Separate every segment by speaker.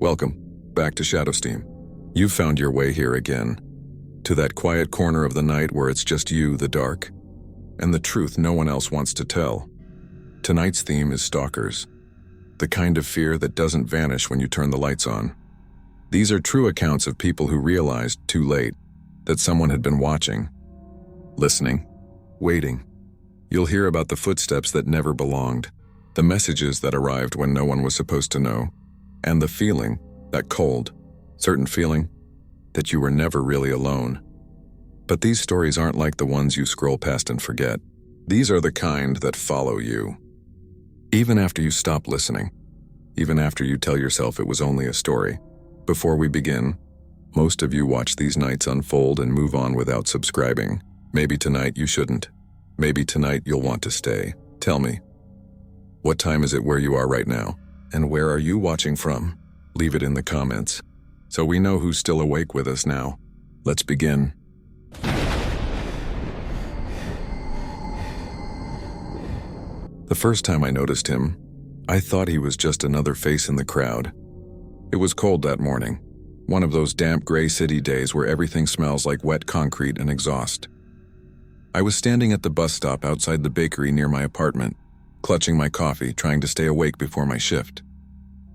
Speaker 1: Welcome back to Shadowsteam. You've found your way here again, to that quiet corner of the night where it's just you, the dark, and the truth no one else wants to tell. Tonight's theme is stalkers, the kind of fear that doesn't vanish when you turn the lights on. These are true accounts of people who realized, too late, that someone had been watching, listening, waiting. You'll hear about the footsteps that never belonged, the messages that arrived when no one was supposed to know, and the feeling, that cold, certain feeling, that you were never really alone. But these stories aren't like the ones you scroll past and forget. These are the kind that follow you. Even after you stop listening, even after you tell yourself it was only a story. Before we begin, most of you watch these nights unfold and move on without subscribing. Maybe tonight you shouldn't. Maybe tonight you'll want to stay. Tell me, what time is it where you are right now? And where are you watching from? Leave it in the comments, so we know who's still awake with us now. Let's begin. The first time I noticed him, I thought he was just another face in the crowd. It was cold that morning, one of those damp gray city days where everything smells like wet concrete and exhaust. I was standing at the bus stop outside the bakery near my apartment, clutching my coffee, trying to stay awake before my shift.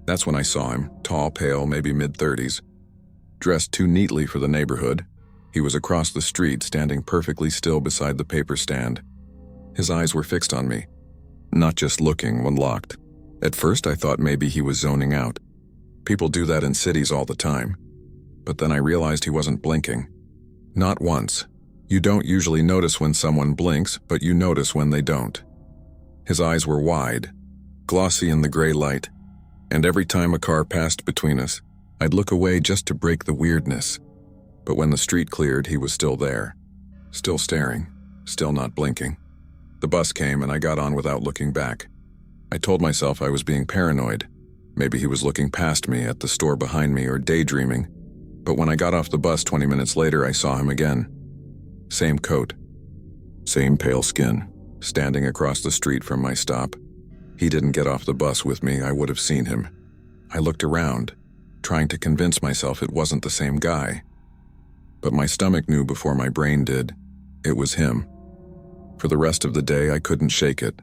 Speaker 1: That's when I saw him, tall, pale, maybe mid-30s. Dressed too neatly for the neighborhood, he was across the street, standing perfectly still beside the paper stand. His eyes were fixed on me, not just looking when locked. At first I thought maybe he was zoning out. People do that in cities all the time. But then I realized he wasn't blinking. Not once. You don't usually notice when someone blinks, but you notice when they don't. His eyes were wide, glossy in the gray light, and every time a car passed between us, I'd look away just to break the weirdness. But when the street cleared, he was still there, still staring, still not blinking. The bus came and I got on without looking back. I told myself I was being paranoid. Maybe he was looking past me at the store behind me or daydreaming. But when I got off the bus 20 minutes later, I saw him again. Same coat, same pale skin, standing across the street from my stop. He didn't get off the bus with me, I would have seen him. I looked around, trying to convince myself it wasn't the same guy. But my stomach knew before my brain did. It was him. For the rest of the day, I couldn't shake it.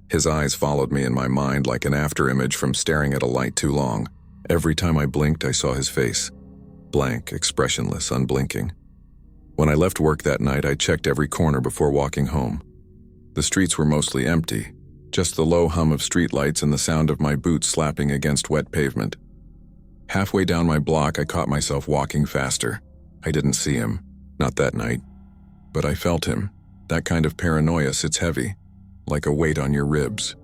Speaker 1: His eyes followed me in my mind like an afterimage from staring at a light too long. Every time I blinked, I saw his face. Blank, expressionless, unblinking. When I left work that night, I checked every corner before walking home. The streets were mostly empty, just the low hum of streetlights and the sound of my boots slapping against wet pavement. Halfway down my block, I caught myself walking faster. I didn't see him, not that night. But I felt him. That kind of paranoia sits heavy, like a weight on your ribs.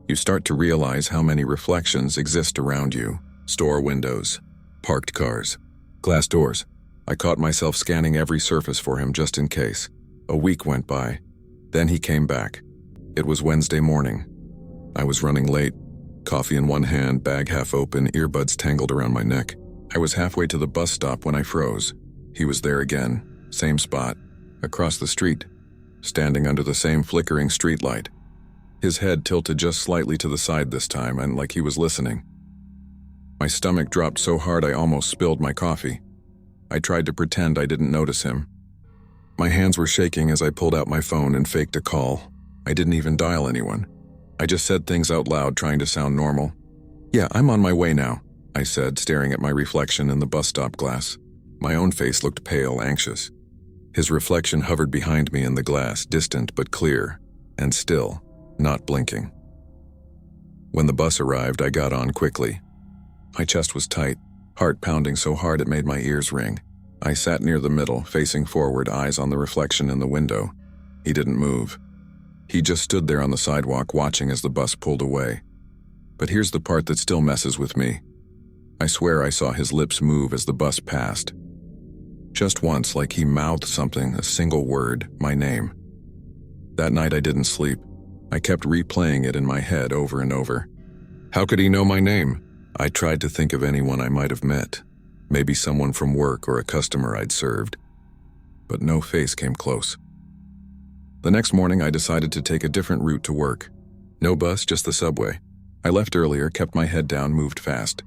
Speaker 1: You start to realize how many reflections exist around you. Store windows, parked cars, glass doors. I caught myself scanning every surface for him just in case. A week went by. Then he came back. It was Wednesday morning. I was running late, coffee in one hand, bag half open, earbuds tangled around my neck. I was halfway to the bus stop when I froze. He was there again, same spot, across the street, standing under the same flickering streetlight. His head tilted just slightly to the side this time, and like he was listening. My stomach dropped so hard I almost spilled my coffee. I tried to pretend I didn't notice him. My hands were shaking as I pulled out my phone and faked a call. I didn't even dial anyone. I just said things out loud, trying to sound normal. "Yeah, I'm on my way now," I said, staring at my reflection in the bus stop glass. My own face looked pale, anxious. His reflection hovered behind me in the glass, distant but clear, and still, not blinking. When the bus arrived, I got on quickly. My chest was tight, heart pounding so hard it made my ears ring. I sat near the middle, facing forward, eyes on the reflection in the window. He didn't move. He just stood there on the sidewalk watching as the bus pulled away. But here's the part that still messes with me. I swear I saw his lips move as the bus passed. Just once, like he mouthed something, a single word, my name. That night I didn't sleep. I kept replaying it in my head over and over. How could he know my name? I tried to think of anyone I might have met. Maybe someone from work or a customer I'd served. But no face came close. The next morning I decided to take a different route to work. No bus, just the subway. I left earlier, kept my head down, moved fast.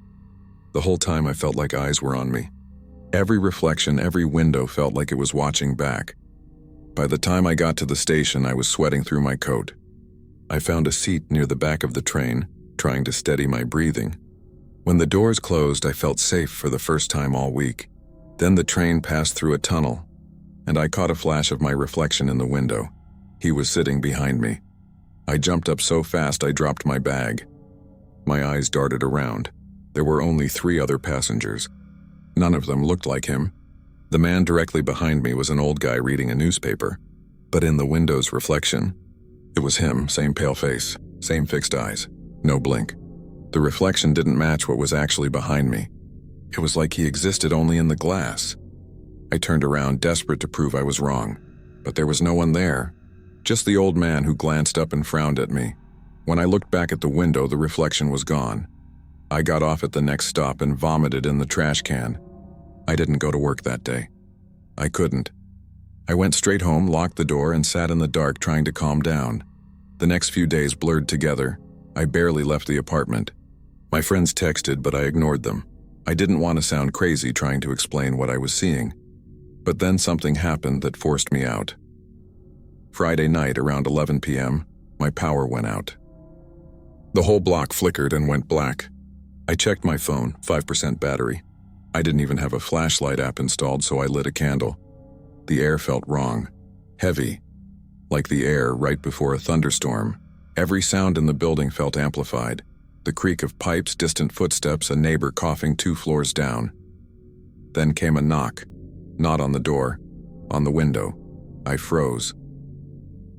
Speaker 1: The whole time I felt like eyes were on me. Every reflection, every window felt like it was watching back. By the time I got to the station, I was sweating through my coat. I found a seat near the back of the train, trying to steady my breathing. When the doors closed, I felt safe for the first time all week. Then the train passed through a tunnel, and I caught a flash of my reflection in the window. He was sitting behind me. I jumped up so fast I dropped my bag. My eyes darted around. There were only 3 other passengers. None of them looked like him. The man directly behind me was an old guy reading a newspaper, but in the window's reflection, it was him, same pale face, same fixed eyes, no blink. The reflection didn't match what was actually behind me. It was like he existed only in the glass. I turned around, desperate to prove I was wrong, but there was no one there, just the old man who glanced up and frowned at me. When I looked back at the window, the reflection was gone. I got off at the next stop and vomited in the trash can. I didn't go to work that day. I couldn't. I went straight home, locked the door, and sat in the dark trying to calm down. The next few days blurred together. I barely left the apartment. My friends texted, but I ignored them. I didn't want to sound crazy trying to explain what I was seeing. But then something happened that forced me out. Friday night, around 11 p.m., my power went out. The whole block flickered and went black. I checked my phone, 5% battery. I didn't even have a flashlight app installed, so I lit a candle. The air felt wrong, heavy, like the air right before a thunderstorm. Every sound in the building felt amplified. The creak of pipes, distant footsteps, a neighbor coughing 2 floors down. Then came a knock, not on the door, on the window. I froze.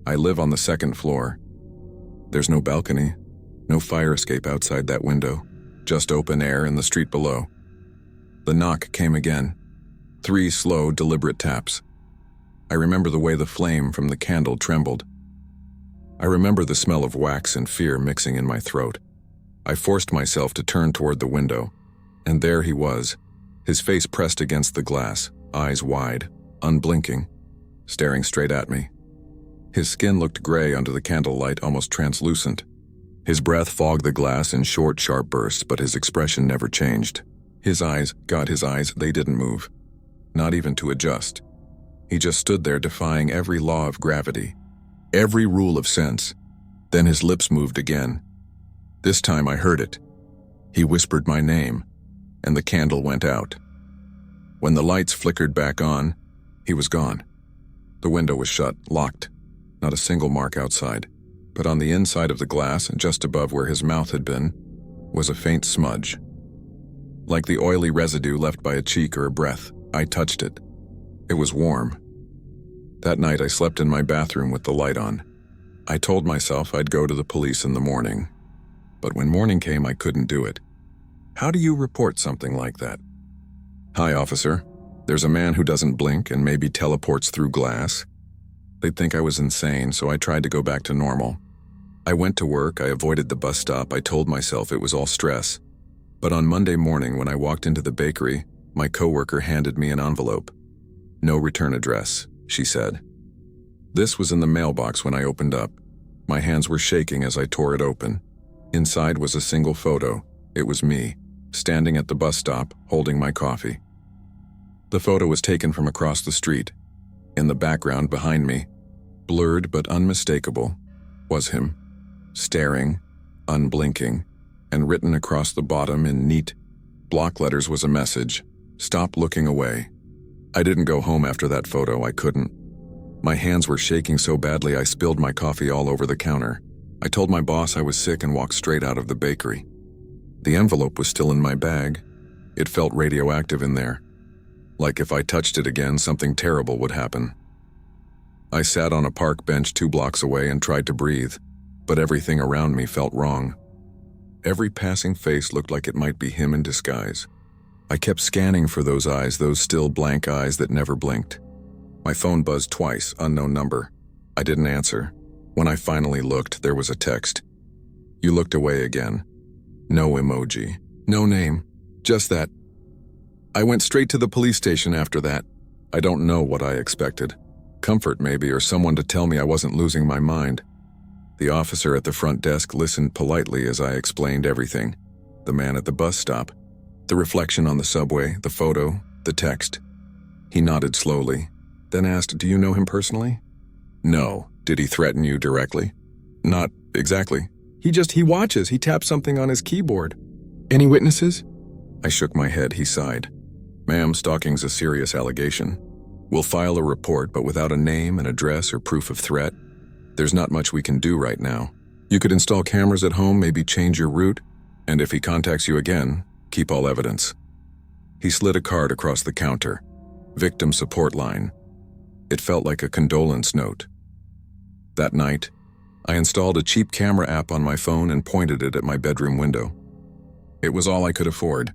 Speaker 1: I live on the 2nd floor. There's no balcony, no fire escape outside that window, just open air and the street below. The knock came again. 3 slow, deliberate taps. I remember the way the flame from the candle trembled. I remember the smell of wax and fear mixing in my throat. I forced myself to turn toward the window, and there he was, his face pressed against the glass, eyes wide, unblinking, staring straight at me. His skin looked gray under the candlelight, almost translucent. His breath fogged the glass in short, sharp bursts, but his expression never changed. His eyes, they didn't move, not even to adjust. He just stood there defying every law of gravity, every rule of sense. Then his lips moved again. This time I heard it. He whispered my name, and the candle went out. When the lights flickered back on, he was gone. The window was shut, locked, not a single mark outside. But on the inside of the glass, just above where his mouth had been, was a faint smudge. Like the oily residue left by a cheek or a breath, I touched it. It was warm. That night I slept in my bathroom with the light on. I told myself I'd go to the police in the morning. But when morning came, I couldn't do it. How do you report something like that? Hi, officer. There's a man who doesn't blink and maybe teleports through glass. They'd think I was insane, so I tried to go back to normal. I went to work, I avoided the bus stop, I told myself it was all stress. But on Monday morning when I walked into the bakery, my coworker handed me an envelope. No return address, she said. This was in the mailbox when I opened up. My hands were shaking as I tore it open. Inside was a single photo. It was me, standing at the bus stop, holding my coffee. The photo was taken from across the street. In the background behind me, blurred but unmistakable, was him, staring, unblinking, and written across the bottom in neat block letters was a message: "Stop looking away." I didn't go home after that photo, I couldn't. My hands were shaking so badly I spilled my coffee all over the counter. I told my boss I was sick and walked straight out of the bakery. The envelope was still in my bag. It felt radioactive in there. Like if I touched it again, something terrible would happen. I sat on a park bench 2 blocks away and tried to breathe, but everything around me felt wrong. Every passing face looked like it might be him in disguise. I kept scanning for those eyes, those still blank eyes that never blinked. My phone buzzed twice, unknown number. I didn't answer. When I finally looked, there was a text. "You looked away again." No emoji, no name, just that. I went straight to the police station after that. I don't know what I expected. Comfort maybe, or someone to tell me I wasn't losing my mind. The officer at the front desk listened politely as I explained everything. The man at the bus stop. The reflection on the subway, the photo, the text. He nodded slowly, then asked, "Do you know him personally?" "No." "Did he threaten you directly?" "Not exactly. He watches. He taps something on his keyboard." "Any witnesses?" I shook my head. He sighed. "Ma'am, stalking's a serious allegation. We'll file a report, but without a name, an address, or proof of threat, there's not much we can do right now. You could install cameras at home, maybe change your route, and if he contacts you again, keep all evidence." He slid a card across the counter. Victim support line. It felt like a condolence note. That night, I installed a cheap camera app on my phone and pointed it at my bedroom window. It was all I could afford.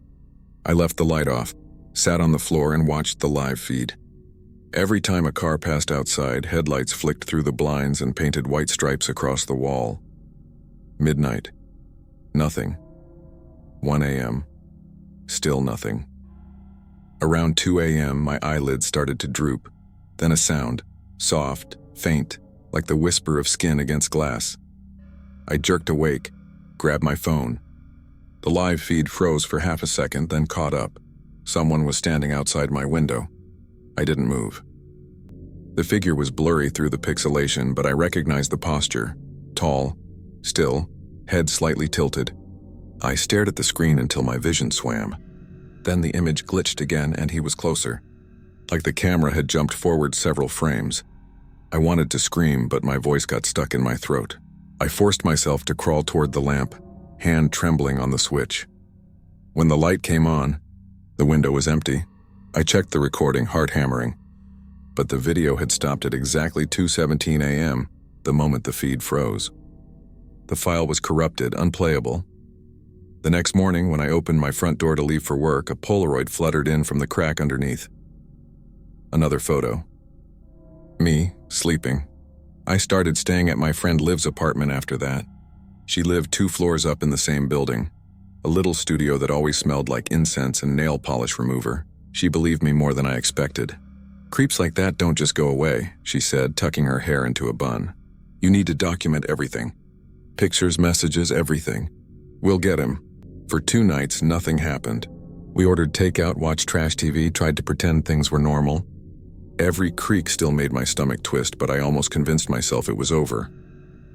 Speaker 1: I left the light off, sat on the floor, and watched the live feed. Every time a car passed outside, headlights flicked through the blinds and painted white stripes across the wall. Midnight. Nothing. 1 a.m. Still nothing. Around 2 a.m., my eyelids started to droop. Then a sound, soft, faint, like the whisper of skin against glass. I jerked awake, grabbed my phone. The live feed froze for half a second, then caught up. Someone was standing outside my window. I didn't move. The figure was blurry through the pixelation, but I recognized the posture. Tall, still, head slightly tilted. I stared at the screen until my vision swam. Then the image glitched again and he was closer. Like the camera had jumped forward several frames. I wanted to scream, but my voice got stuck in my throat. I forced myself to crawl toward the lamp, hand trembling on the switch. When the light came on, the window was empty. I checked the recording, heart hammering. But the video had stopped at exactly 2:17 a.m., the moment the feed froze. The file was corrupted, unplayable. The next morning, when I opened my front door to leave for work, a Polaroid fluttered in from the crack underneath. Another photo. Me, sleeping. I started staying at my friend Liv's apartment after that. She lived 2 floors up in the same building, a little studio that always smelled like incense and nail polish remover. She believed me more than I expected. "Creeps like that don't just go away," she said, tucking her hair into a bun. "You need to document everything. Pictures, messages, everything. We'll get him." For 2 nights, nothing happened. We ordered takeout, watched trash TV, tried to pretend things were normal. Every creak still made my stomach twist, but I almost convinced myself it was over.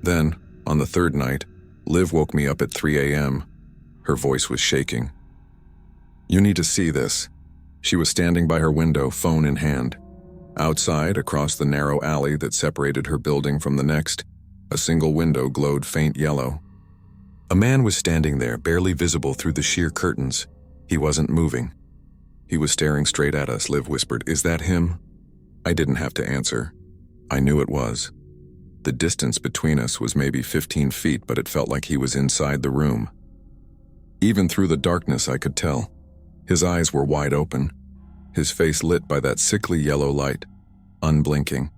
Speaker 1: Then, on the 3rd night, Liv woke me up at 3 a.m. Her voice was shaking. "You need to see this." She was standing by her window, phone in hand. Outside, across the narrow alley that separated her building from the next, a single window glowed faint yellow. A man was standing there, barely visible through the sheer curtains. He wasn't moving. He was staring straight at us. Liv whispered, "Is that him?" I didn't have to answer. I knew it was. The distance between us was maybe 15 feet, but it felt like he was inside the room. Even through the darkness, I could tell. His eyes were wide open, his face lit by that sickly yellow light, unblinking.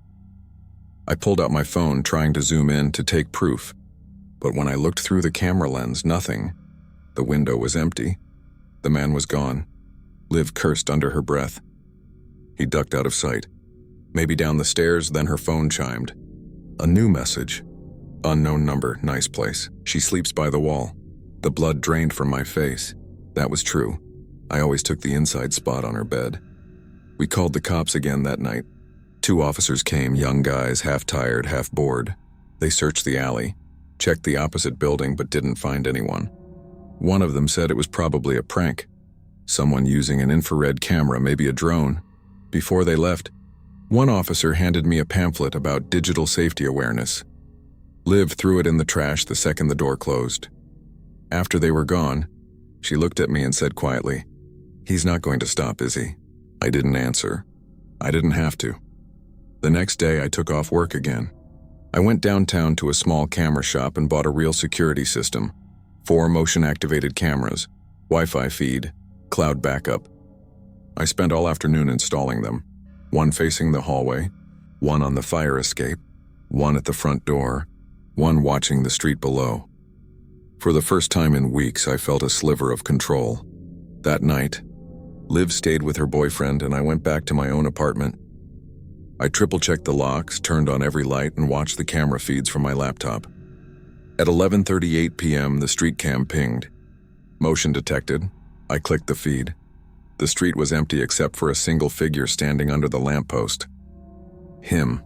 Speaker 1: I pulled out my phone, trying to zoom in to take proof, but when I looked through the camera lens, nothing. The window was empty. The man was gone. Liv cursed under her breath. He ducked out of sight. Maybe down the stairs, then her phone chimed. A new message. "Unknown number, nice place. She sleeps by the wall." The blood drained from my face. That was true. I always took the inside spot on her bed. We called the cops again that night. 2 officers came, young guys, half tired, half bored. They searched the alley, checked the opposite building, but didn't find anyone. One of them said it was probably a prank. Someone using an infrared camera, maybe a drone. Before they left, one officer handed me a pamphlet about digital safety awareness. Liv threw it in the trash the second the door closed. After they were gone, she looked at me and said quietly, "He's not going to stop, is he?" I didn't answer. I didn't have to. The next day, I took off work again. I went downtown to a small camera shop and bought a real security system. 4 motion-activated cameras, Wi-Fi feed, cloud backup. I spent all afternoon installing them. 1 facing the hallway, 1 on the fire escape, 1 at the front door, 1 watching the street below. For the first time in weeks, I felt a sliver of control. That night, Liv stayed with her boyfriend and I went back to my own apartment. I triple-checked the locks, turned on every light, and watched the camera feeds from my laptop. At 11:38 p.m., the street cam pinged. Motion detected. I clicked the feed. The street was empty except for a single figure standing under the lamppost. Him.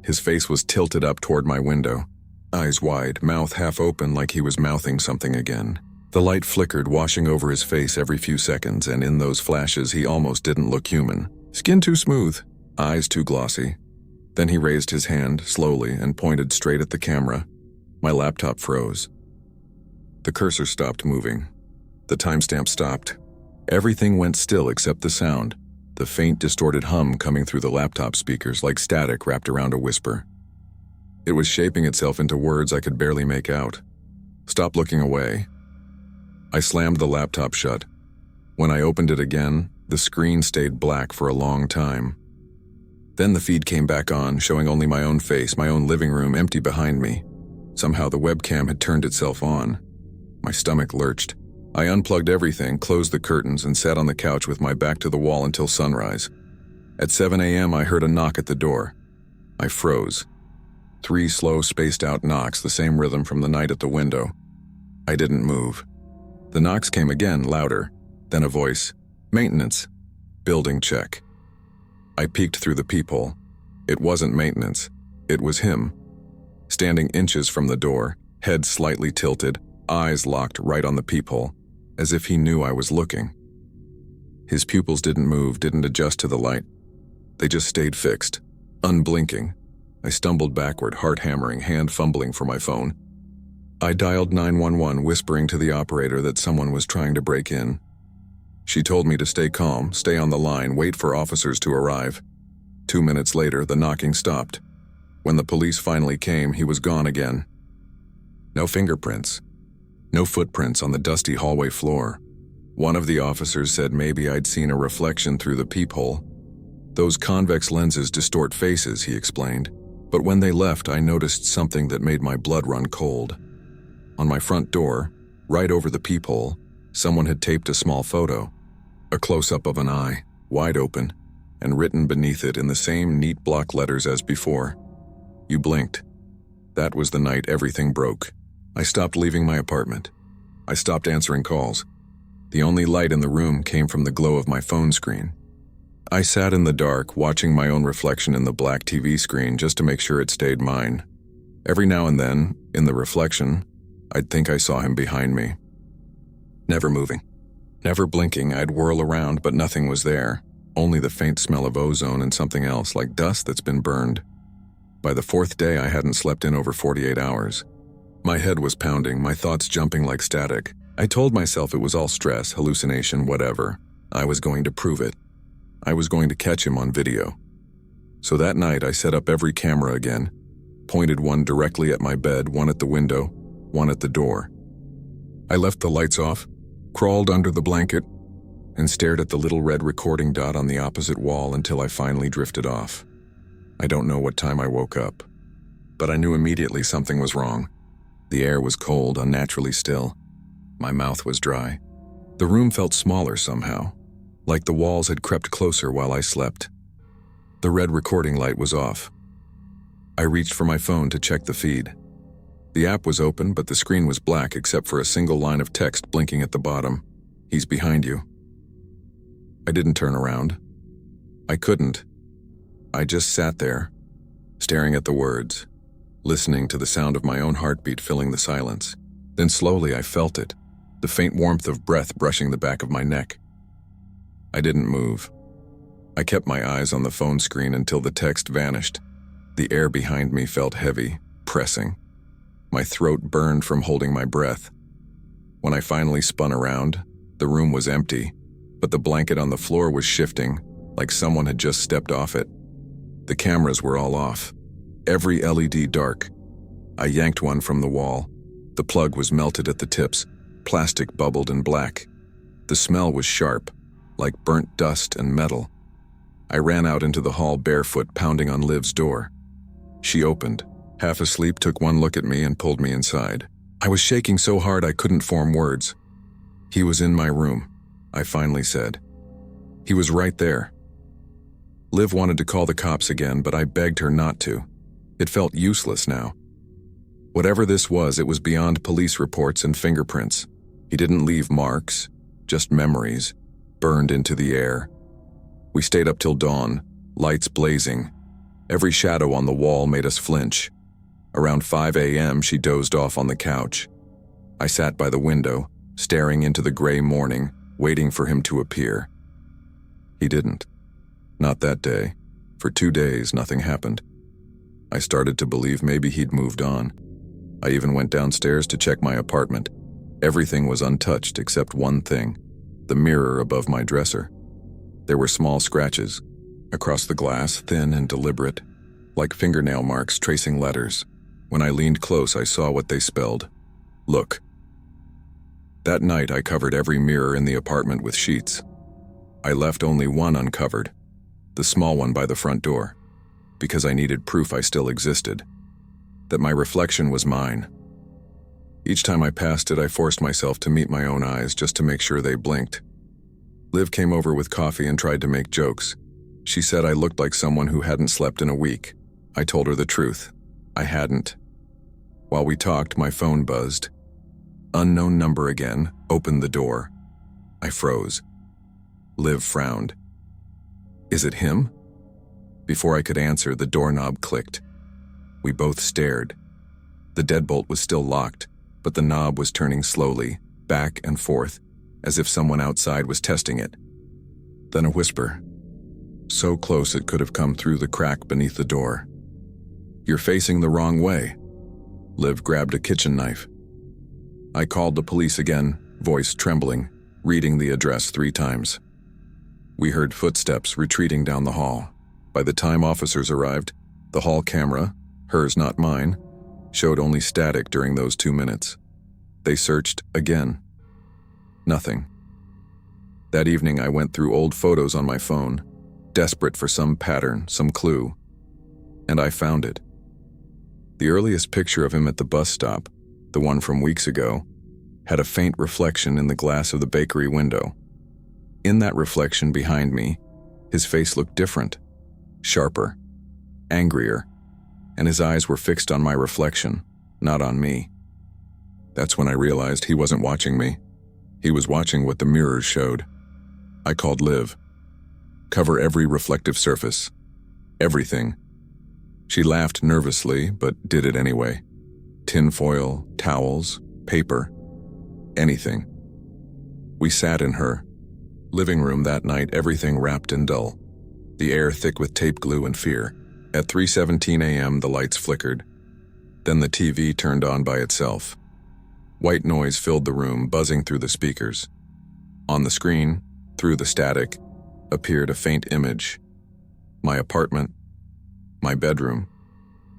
Speaker 1: His face was tilted up toward my window, eyes wide, mouth half open like he was mouthing something again. The light flickered, washing over his face every few seconds, and in those flashes he almost didn't look human. Skin too smooth, eyes too glossy. Then he raised his hand, slowly, and pointed straight at the camera. My laptop froze. The cursor stopped moving. The timestamp stopped. Everything went still except the sound, the faint, distorted hum coming through the laptop speakers like static wrapped around a whisper. It was shaping itself into words I could barely make out. Stop looking away. I slammed the laptop shut. When I opened it again, the screen stayed black for a long time. Then the feed came back on, showing only my own face, my own living room empty behind me. Somehow the webcam had turned itself on. My stomach lurched. I unplugged everything, closed the curtains, and sat on the couch with my back to the wall until sunrise. At 7 a.m., I heard a knock at the door. I froze. 3 slow, spaced-out knocks, the same rhythm from the night at the window. I didn't move. The knocks came again, louder. Then a voice. Maintenance. Building check. I peeked through the peephole. It wasn't maintenance. It was him. Standing inches from the door, head slightly tilted, eyes locked right on the peephole, as if he knew I was looking. His pupils didn't move, didn't adjust to the light. They just stayed fixed, unblinking. I stumbled backward, heart hammering, hand fumbling for my phone. I dialed 911, whispering to the operator that someone was trying to break in. She told me to stay calm, stay on the line, wait for officers to arrive. 2 minutes later, the knocking stopped. When the police finally came, he was gone again. No fingerprints. No footprints on the dusty hallway floor. One of the officers said maybe I'd seen a reflection through the peephole. Those convex lenses distort faces, he explained. But when they left, I noticed something that made my blood run cold. On my front door, right over the peephole, someone had taped a small photo. A close-up of an eye, wide open, and written beneath it in the same neat block letters as before. You blinked. That was the night everything broke. I stopped leaving my apartment. I stopped answering calls. The only light in the room came from the glow of my phone screen. I sat in the dark, watching my own reflection in the black TV screen just to make sure it stayed mine. Every now and then, in the reflection, I'd think I saw him behind me. Never moving. Never blinking, I'd whirl around, but nothing was there. Only the faint smell of ozone and something else, like dust that's been burned. By the 4th day, I hadn't slept in over 48 hours. My head was pounding, my thoughts jumping like static. I told myself it was all stress, hallucination, whatever. I was going to prove it. I was going to catch him on video. So that night, I set up every camera again, pointed one directly at my bed, one at the window, one at the door. I left the lights off, crawled under the blanket, and stared at the little red recording dot on the opposite wall until I finally drifted off. I don't know what time I woke up, but I knew immediately something was wrong. The air was cold, unnaturally still. My mouth was dry. The room felt smaller somehow, like the walls had crept closer while I slept. The red recording light was off. I reached for my phone to check the feed. The app was open, but the screen was black except for a single line of text blinking at the bottom. He's behind you. I didn't turn around. I couldn't. I just sat there, staring at the words, listening to the sound of my own heartbeat filling the silence. Then slowly I felt it, the faint warmth of breath brushing the back of my neck. I didn't move. I kept my eyes on the phone screen until the text vanished. The air behind me felt heavy, pressing. My throat burned from holding my breath. When I finally spun around, the room was empty, but the blanket on the floor was shifting, like someone had just stepped off it. The cameras were all off, every LED dark. I yanked one from the wall. The plug was melted at the tips, plastic bubbled and black. The smell was sharp, like burnt dust and metal. I ran out into the hall barefoot, pounding on Liv's door. She opened, half asleep, took one look at me and pulled me inside. I was shaking so hard I couldn't form words. He was in my room, I finally said. He was right there. Liv wanted to call the cops again, but I begged her not to. It felt useless now. Whatever this was, it was beyond police reports and fingerprints. He didn't leave marks. just memories, burned into the air. We stayed up till dawn, lights blazing. Every shadow on the wall made us flinch. Around 5 a.m., she dozed off on the couch. I sat by the window, staring into the gray morning, waiting for him to appear. He didn't. Not that day. For 2 days, nothing happened. I started to believe maybe he'd moved on. I even went downstairs to check my apartment. Everything was untouched except one thing, the mirror above my dresser. There were small scratches. Across the glass, thin and deliberate, like fingernail marks tracing letters. When I leaned close, I saw what they spelled. Look. That night, I covered every mirror in the apartment with sheets. I left only one uncovered, the small one by the front door, because I needed proof I still existed, that my reflection was mine. Each time I passed it, I forced myself to meet my own eyes just to make sure they blinked. Liv came over with coffee and tried to make jokes. She said I looked like someone who hadn't slept in a week. I told her the truth. I hadn't. While we talked, my phone buzzed. Unknown number again, opened the door. I froze. Liv frowned. Is it him? Before I could answer, the doorknob clicked. We both stared. The deadbolt was still locked, but the knob was turning slowly, back and forth, as if someone outside was testing it. Then a whisper. So close it could have come through the crack beneath the door. You're facing the wrong way. Liv grabbed a kitchen knife. I called the police again, voice trembling, reading the address 3 times. We heard footsteps retreating down the hall. By the time officers arrived, the hall camera, hers not mine, showed only static during those 2 minutes. They searched again. Nothing. That evening I went through old photos on my phone, desperate for some pattern, some clue, and I found it. The earliest picture of him at the bus stop, the one from weeks ago, had a faint reflection in the glass of the bakery window. In that reflection behind me, his face looked different, sharper, angrier, and his eyes were fixed on my reflection, not on me. That's when I realized he wasn't watching me. He was watching what the mirrors showed. I called Liv. Cover every reflective surface. Everything. She laughed nervously, but did it anyway. Tinfoil, towels, paper, anything. We sat in her living room that night, everything wrapped in dull, the air thick with tape glue and fear. At 3:17 a.m., the lights flickered. Then the TV turned on by itself. White noise filled the room, buzzing through the speakers. On the screen, through the static, appeared a faint image. My apartment, my bedroom.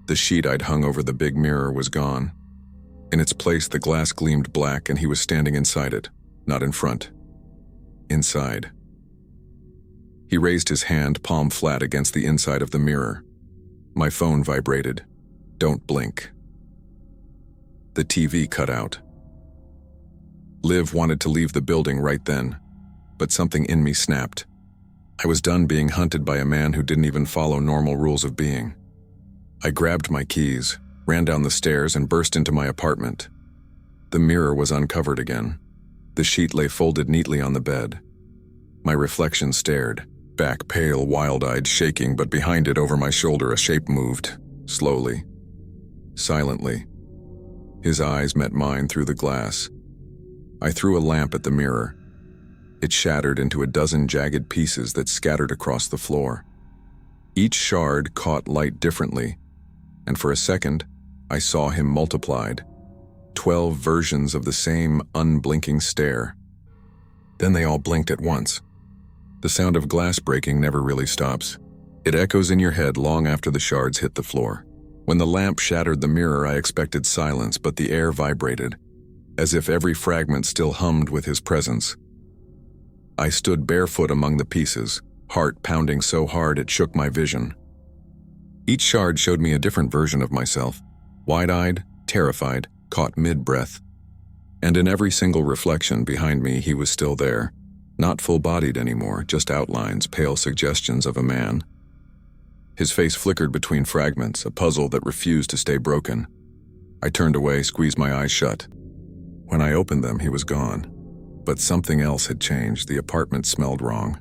Speaker 1: The sheet I'd hung over the big mirror was gone. In its place, the glass gleamed black and he was standing inside it, not in front. Inside. He raised his hand, palm flat against the inside of the mirror. My phone vibrated. Don't blink. The TV cut out. Liv wanted to leave the building right then, but something in me snapped. I was done being hunted by a man who didn't even follow normal rules of being. I grabbed my keys, ran down the stairs, and burst into my apartment. The mirror was uncovered again. The sheet lay folded neatly on the bed. My reflection stared, back pale, wild-eyed, shaking, but behind it, over my shoulder, a shape moved, slowly, silently. His eyes met mine through the glass. I threw a lamp at the mirror. It shattered into a dozen jagged pieces that scattered across the floor. Each shard caught light differently, and for a second, I saw him multiplied. 12 versions of the same unblinking stare. Then they all blinked at once. The sound of glass breaking never really stops. It echoes in your head long after the shards hit the floor. When the lamp shattered the mirror, I expected silence, but the air vibrated, as if every fragment still hummed with his presence. I stood barefoot among the pieces, heart pounding so hard it shook my vision. Each shard showed me a different version of myself, wide-eyed, terrified, caught mid-breath. And in every single reflection behind me, he was still there, not full-bodied anymore, just outlines, pale suggestions of a man. His face flickered between fragments, a puzzle that refused to stay broken. I turned away, squeezed my eyes shut. When I opened them, he was gone. But something else had changed. The apartment smelled wrong.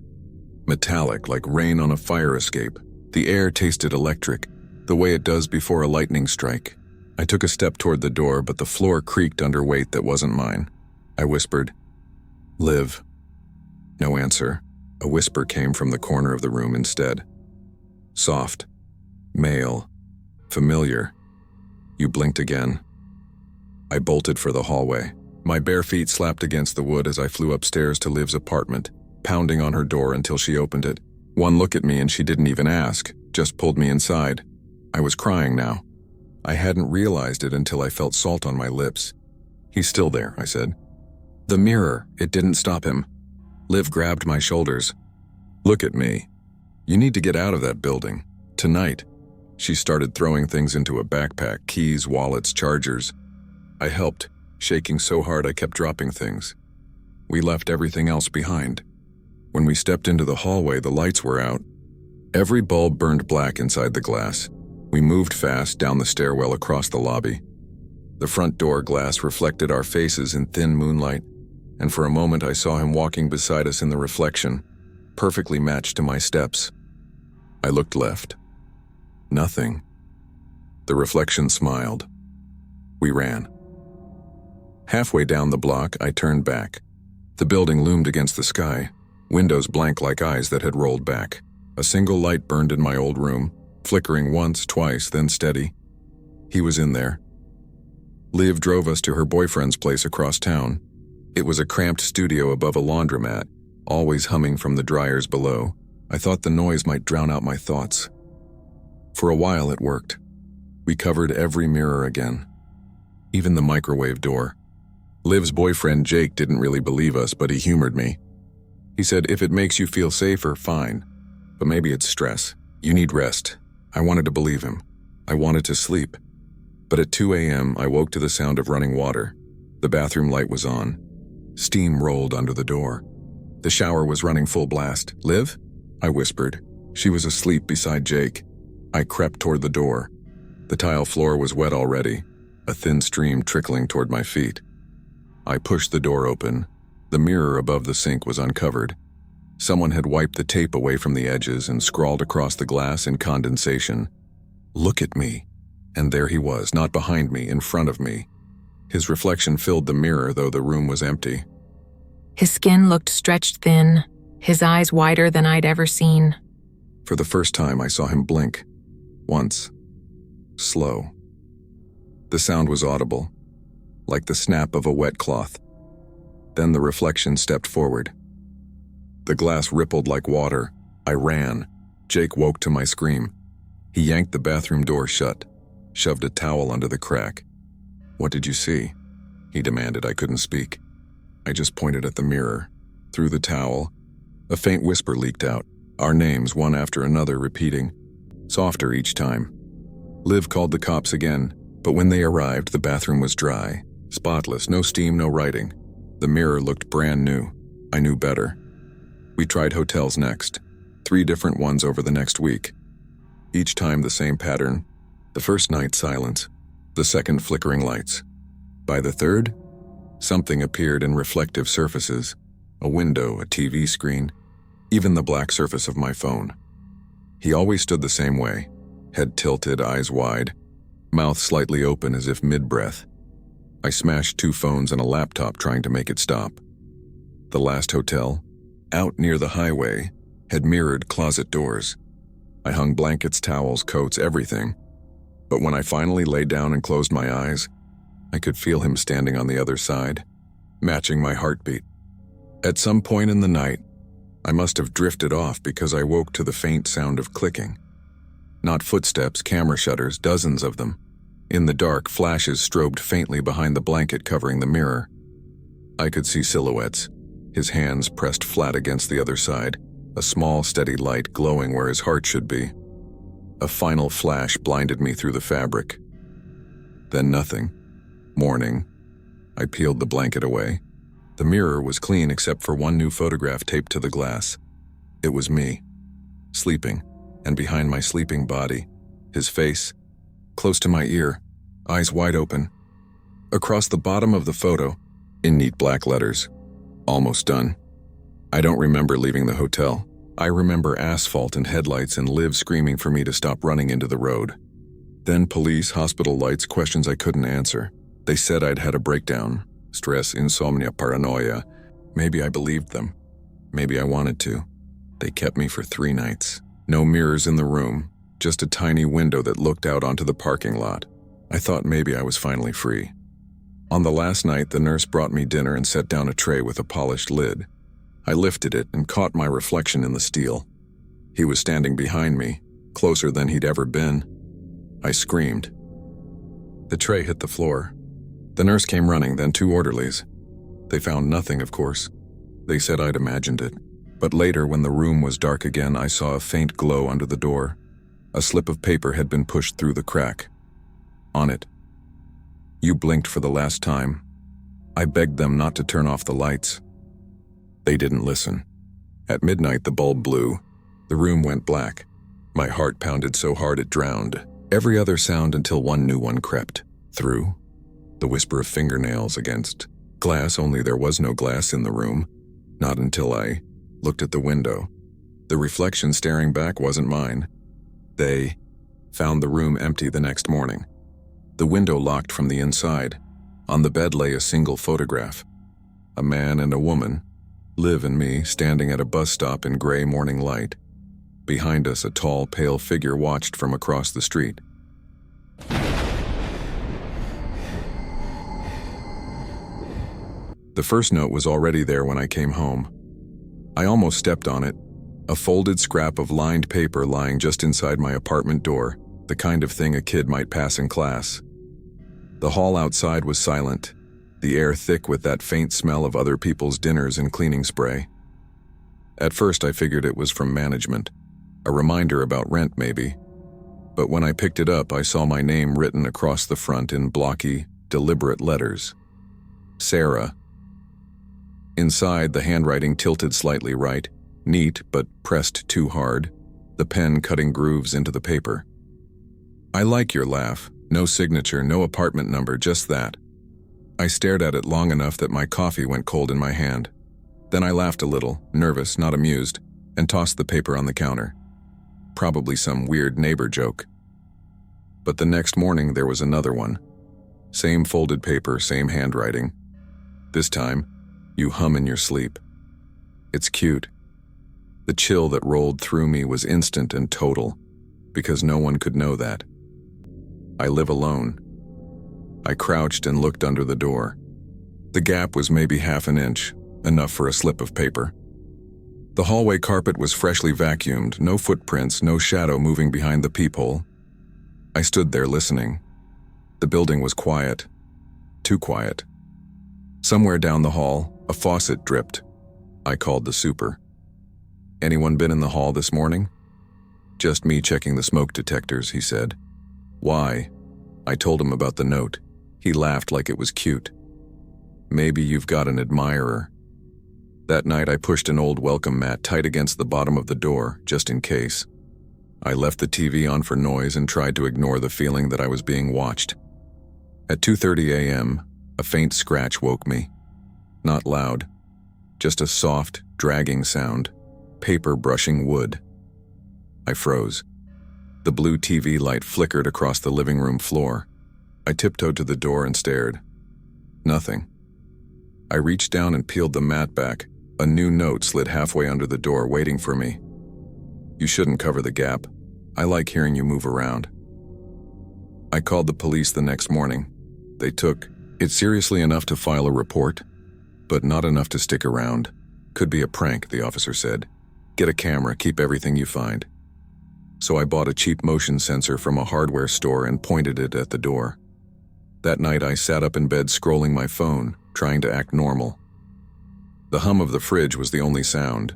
Speaker 1: Metallic, like rain on a fire escape. The air tasted electric, the way it does before a lightning strike. I took a step toward the door, but the floor creaked under weight that wasn't mine. I whispered, "Liv." No answer. A whisper came from the corner of the room instead. Soft, male, familiar. You blinked again. I bolted for the hallway. My bare feet slapped against the wood as I flew upstairs to Liv's apartment, pounding on her door until she opened it. One look at me and she didn't even ask, just pulled me inside. I was crying now. I hadn't realized it until I felt salt on my lips. "He's still there," I said. "The mirror, it didn't stop him." Liv grabbed my shoulders. "Look at me. You need to get out of that building. Tonight." She started throwing things into a backpack, keys, wallets, chargers. I helped, shaking so hard I kept dropping things. We left everything else behind. When we stepped into the hallway, the lights were out. Every bulb burned black inside the glass. We moved fast down the stairwell across the lobby. The front door glass reflected our faces in thin moonlight, and for a moment I saw him walking beside us in the reflection, perfectly matched to my steps. I looked left. Nothing. The reflection smiled. We ran. Halfway down the block, I turned back. The building loomed against the sky, windows blank like eyes that had rolled back. A single light burned in my old room, flickering once, twice, then steady. He was in there. Liv drove us to her boyfriend's place across town. It was a cramped studio above a laundromat, always humming from the dryers below. I thought the noise might drown out my thoughts. For a while it worked. We covered every mirror again, even the microwave door. Liv's boyfriend Jake didn't really believe us, but he humored me. He said, "If it makes you feel safer, fine. But maybe it's stress. You need rest." I wanted to believe him. I wanted to sleep. But at 2 a.m., I woke to the sound of running water. The bathroom light was on. Steam rolled under the door. The shower was running full blast. "Liv?" I whispered. She was asleep beside Jake. I crept toward the door. The tile floor was wet already, a thin stream trickling toward my feet. I pushed the door open. The mirror above the sink was uncovered. Someone had wiped the tape away from the edges and scrawled across the glass in condensation, "Look at me." And there he was, not behind me, in front of me. His reflection filled the mirror, though the room was empty.
Speaker 2: His skin looked stretched thin, his eyes wider than I'd ever seen.
Speaker 1: For the first time, I saw him blink. Once. Slow. The sound was audible, like the snap of a wet cloth. Then the reflection stepped forward. The glass rippled like water. I ran. Jake woke to my scream. He yanked the bathroom door shut, shoved a towel under the crack. "What did you see?" he demanded. I couldn't speak. I just pointed at the mirror. Through the towel, a faint whisper leaked out, our names one after another repeating, softer each time. Liv called the cops again, but when they arrived, the bathroom was dry, spotless, no steam, no writing. The mirror looked brand new. I knew better. We tried hotels next, 3 different ones over the next week. Each time the same pattern. The first night, silence. The second, flickering lights. By the third, something appeared in reflective surfaces. A window, a TV screen, even the black surface of my phone. He always stood the same way, head tilted, eyes wide, mouth slightly open as if mid-breath. I smashed 2 phones and a laptop trying to make it stop. The last hotel, out near the highway, had mirrored closet doors. I hung blankets, towels, coats, everything. But when I finally lay down and closed my eyes, I could feel him standing on the other side, matching my heartbeat. At some point in the night, I must have drifted off because I woke to the faint sound of clicking. Not footsteps, camera shutters, dozens of them. In the dark, flashes strobed faintly behind the blanket covering the mirror. I could see silhouettes, his hands pressed flat against the other side, a small, steady light glowing where his heart should be. A final flash blinded me through the fabric. Then nothing. Morning. I peeled the blanket away. The mirror was clean except for one new photograph taped to the glass. It was me, sleeping, and behind my sleeping body, his face, close to my ear, eyes wide open. Across the bottom of the photo, in neat black letters, Almost done. I don't remember leaving the hotel. I remember asphalt and headlights and Liv screaming for me to stop running into the road. Then police, hospital lights, questions I couldn't answer. They said I'd had a breakdown. Stress, insomnia, paranoia. Maybe I believed them. Maybe I wanted to. They kept me for 3 nights. No mirrors in the room, just a tiny window that looked out onto the parking lot. I thought maybe I was finally free. On the last night, the nurse brought me dinner and set down a tray with a polished lid. I lifted it and caught my reflection in the steel. He was standing behind me, closer than he'd ever been. I screamed. The tray hit the floor. The nurse came running, then 2 orderlies. They found nothing, of course. They said I'd imagined it. But later, when the room was dark again, I saw a faint glow under the door. A slip of paper had been pushed through the crack. On it, "You blinked for the last time. I begged them not to turn off the lights." They didn't listen. At midnight, the bulb blew. The room went black. My heart pounded so hard it drowned every other sound until one new one crept through. The whisper of fingernails against glass, only there was no glass in the room. Not until I looked at the window. The reflection staring back wasn't mine. They found the room empty the next morning. The window locked from the inside. On the bed lay a single photograph. A man and a woman, Liv and me, standing at a bus stop in gray morning light. Behind us, a tall, pale figure watched from across the street. The first note was already there when I came home. I almost stepped on it. A folded scrap of lined paper lying just inside my apartment door, the kind of thing a kid might pass in class. The hall outside was silent, the air thick with that faint smell of other people's dinners and cleaning spray. At first I figured it was from management, a reminder about rent maybe. But when I picked it up, I saw my name written across the front in blocky, deliberate letters. Sarah. Inside, the handwriting tilted slightly right, neat but pressed too hard, the pen cutting grooves into the paper. "I like your laugh. No signature, no apartment number, just that." I stared at it long enough that my coffee went cold in my hand. Then I laughed a little, nervous, not amused, and tossed the paper on the counter. Probably some weird neighbor joke. But the next morning there was another one. Same folded paper, same handwriting. This time, "You hum in your sleep." It's cute. The chill that rolled through me was instant and total, because no one could know that. I live alone. I crouched and looked under the door. The gap was maybe half an inch, enough for a slip of paper. The hallway carpet was freshly vacuumed, no footprints, no shadow moving behind the peephole. I stood there listening. The building was quiet. Too quiet. Somewhere down the hall, a faucet dripped. I called the super. "Anyone been in the hall this morning?" "Just me checking the smoke detectors," he said. "Why?" I told him about the note. He laughed like it was cute. "Maybe you've got an admirer." That night I pushed an old welcome mat tight against the bottom of the door, just in case. I left the TV on for noise and tried to ignore the feeling that I was being watched. At 2:30 a.m., a faint scratch woke me. Not loud, just a soft, dragging sound, paper brushing wood. I froze. The blue TV light flickered across the living room floor. I tiptoed to the door and stared. Nothing. I reached down and peeled the mat back. A new note slid halfway under the door, waiting for me. "You shouldn't cover the gap. I like hearing you move around." I called the police the next morning. They took it seriously enough to file a report, but not enough to stick around. "Could be a prank," the officer said. "Get a camera, keep everything you find." So I bought a cheap motion sensor from a hardware store and pointed it at the door. That night I sat up in bed scrolling my phone, trying to act normal. The hum of the fridge was the only sound.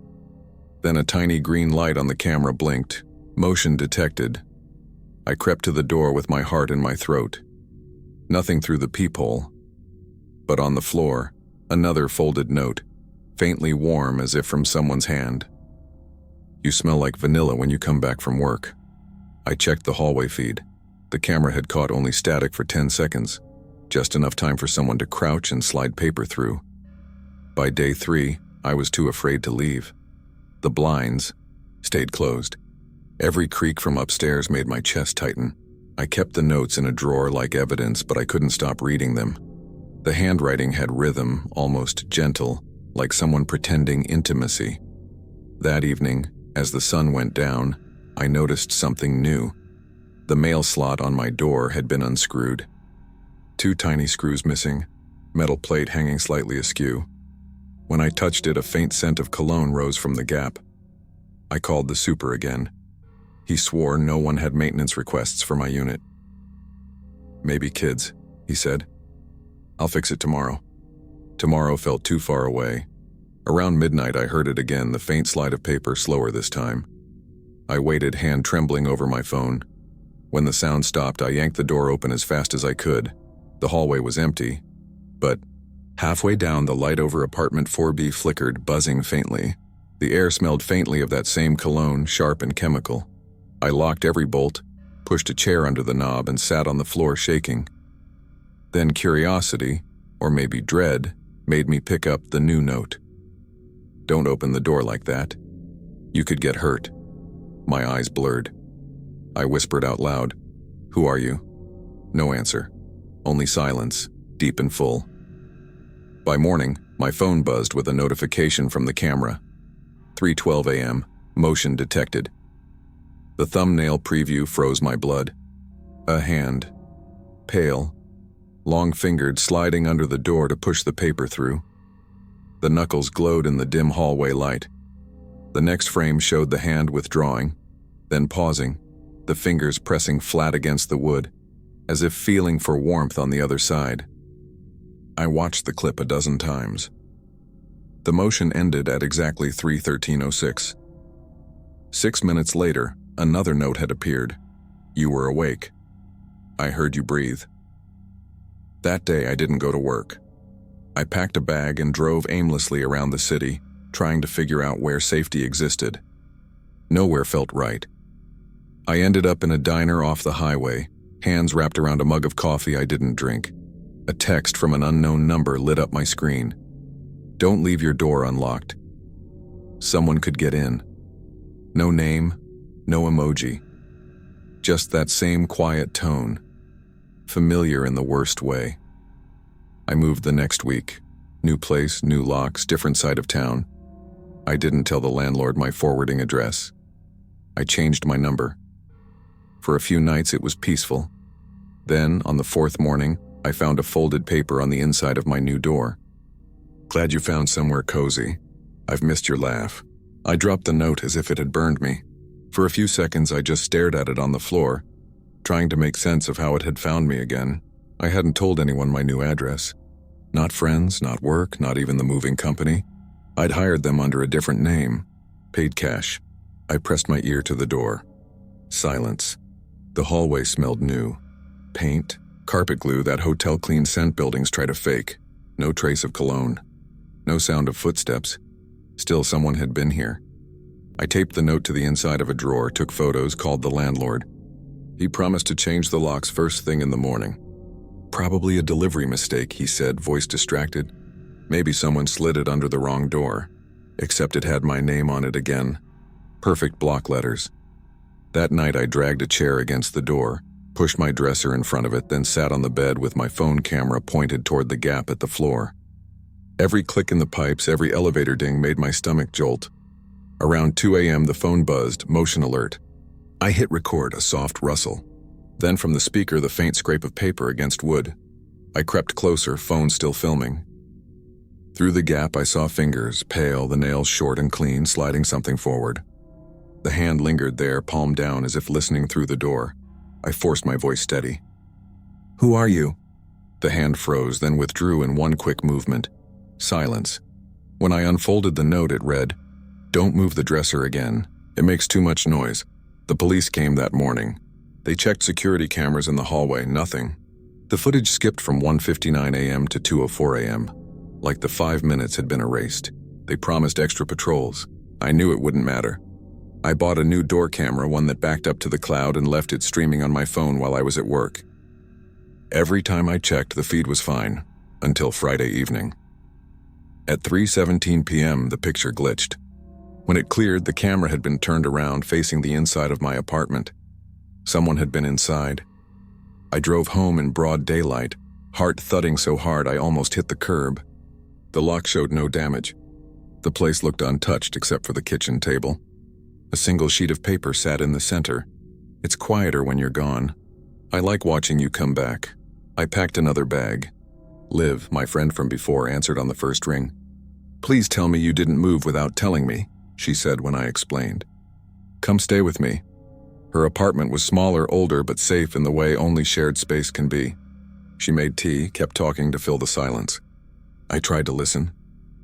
Speaker 1: Then a tiny green light on the camera blinked. Motion detected. I crept to the door with my heart in my throat. Nothing through the peephole. But on the floor, another folded note, faintly warm as if from someone's hand. "You smell like vanilla when you come back from work." I checked the hallway feed. The camera had caught only static for 10 seconds, just enough time for someone to crouch and slide paper through. By day 3, I was too afraid to leave. The blinds stayed closed. Every creak from upstairs made my chest tighten. I kept the notes in a drawer like evidence, but I couldn't stop reading them. The handwriting had rhythm, almost gentle, like someone pretending intimacy. That evening, as the sun went down, I noticed something new. The mail slot on my door had been unscrewed. 2 tiny screws missing, metal plate hanging slightly askew. When I touched it, a faint scent of cologne rose from the gap. I called the super again. He swore no one had maintenance requests for my unit. "Maybe kids," he said. "I'll fix it tomorrow." Tomorrow felt too far away. Around midnight, I heard it again, the faint slide of paper, slower this time. I waited, hand trembling over my phone. When the sound stopped, I yanked the door open as fast as I could. The hallway was empty, but halfway down, the light over apartment 4B flickered, buzzing faintly. The air smelled faintly of that same cologne, sharp and chemical. I locked every bolt, pushed a chair under the knob, and sat on the floor shaking. Then curiosity, or maybe dread, made me pick up the new note. "Don't open the door like that. You could get hurt." My eyes blurred. I whispered out loud, "Who are you?" No answer. Only silence, deep and full. By morning, my phone buzzed with a notification from the camera. 3:12 a.m., motion detected. The thumbnail preview froze my blood. A hand, pale, long-fingered, sliding under the door to push the paper through. The knuckles glowed in the dim hallway light. The next frame showed the hand withdrawing, then pausing, the fingers pressing flat against the wood, as if feeling for warmth on the other side. I watched the clip a dozen times. The motion ended at exactly 3:13:06. 6 minutes later, another note had appeared. "You were awake. I heard you breathe." That day, I didn't go to work. I packed a bag and drove aimlessly around the city, trying to figure out where safety existed. Nowhere felt right. I ended up in a diner off the highway, hands wrapped around a mug of coffee I didn't drink. A text from an unknown number lit up my screen. "Don't leave your door unlocked. Someone could get in." No name, no emoji. Just that same quiet tone. Familiar in the worst way. I moved the next week. New place, new locks, different side of town. I didn't tell the landlord my forwarding address. I changed my number. For a few nights it was peaceful. Then, on the 4th morning, I found a folded paper on the inside of my new door. "Glad you found somewhere cozy. I've missed your laugh." I dropped the note as if it had burned me. For a few seconds I just stared at it on the floor, trying to make sense of how it had found me again. I hadn't told anyone my new address. Not friends, not work, not even the moving company. I'd hired them under a different name. Paid cash. I pressed my ear to the door. Silence. The hallway smelled new. Paint, carpet glue, that hotel clean scent buildings try to fake. No trace of cologne. No sound of footsteps. Still, someone had been here. I taped the note to the inside of a drawer, took photos, called the landlord. He promised to change the locks first thing in the morning. "Probably a delivery mistake," he said, voice distracted. "Maybe someone slid it under the wrong door." Except it had my name on it again. Perfect block letters. That night I dragged a chair against the door, pushed my dresser in front of it, then sat on the bed with my phone camera pointed toward the gap at the floor. Every click in the pipes, every elevator ding made my stomach jolt. Around 2 a.m. the phone buzzed, motion alert. I hit record, a soft rustle. Then from the speaker, the faint scrape of paper against wood. I crept closer, phone still filming. Through the gap I saw fingers, pale, the nails short and clean, sliding something forward. The hand lingered there, palm down, as if listening through the door. I forced my voice steady. "Who are you?" The hand froze, then withdrew in one quick movement. Silence. When I unfolded the note, it read, "Don't move the dresser again. It makes too much noise. The police came that morning. They checked security cameras in the hallway, nothing." The footage skipped from 1:59 a.m. to 2:04 a.m., like the 5 minutes had been erased. They promised extra patrols. I knew it wouldn't matter. I bought a new door camera, one that backed up to the cloud, and left it streaming on my phone while I was at work. Every time I checked, the feed was fine, until Friday evening. At 3:17 p.m., the picture glitched. When it cleared, the camera had been turned around facing the inside of my apartment. Someone had been inside. I drove home in broad daylight, heart thudding so hard I almost hit the curb. The lock showed no damage. The place looked untouched except for the kitchen table. A single sheet of paper sat in the center. It's quieter when you're gone. I like watching you come back. I packed another bag. Liv, my friend from before, answered on the first ring. Please tell me you didn't move without telling me, she said when I explained. Come stay with me. Her apartment was smaller, older, but safe in the way only shared space can be. She made tea, kept talking to fill the silence. I tried to listen.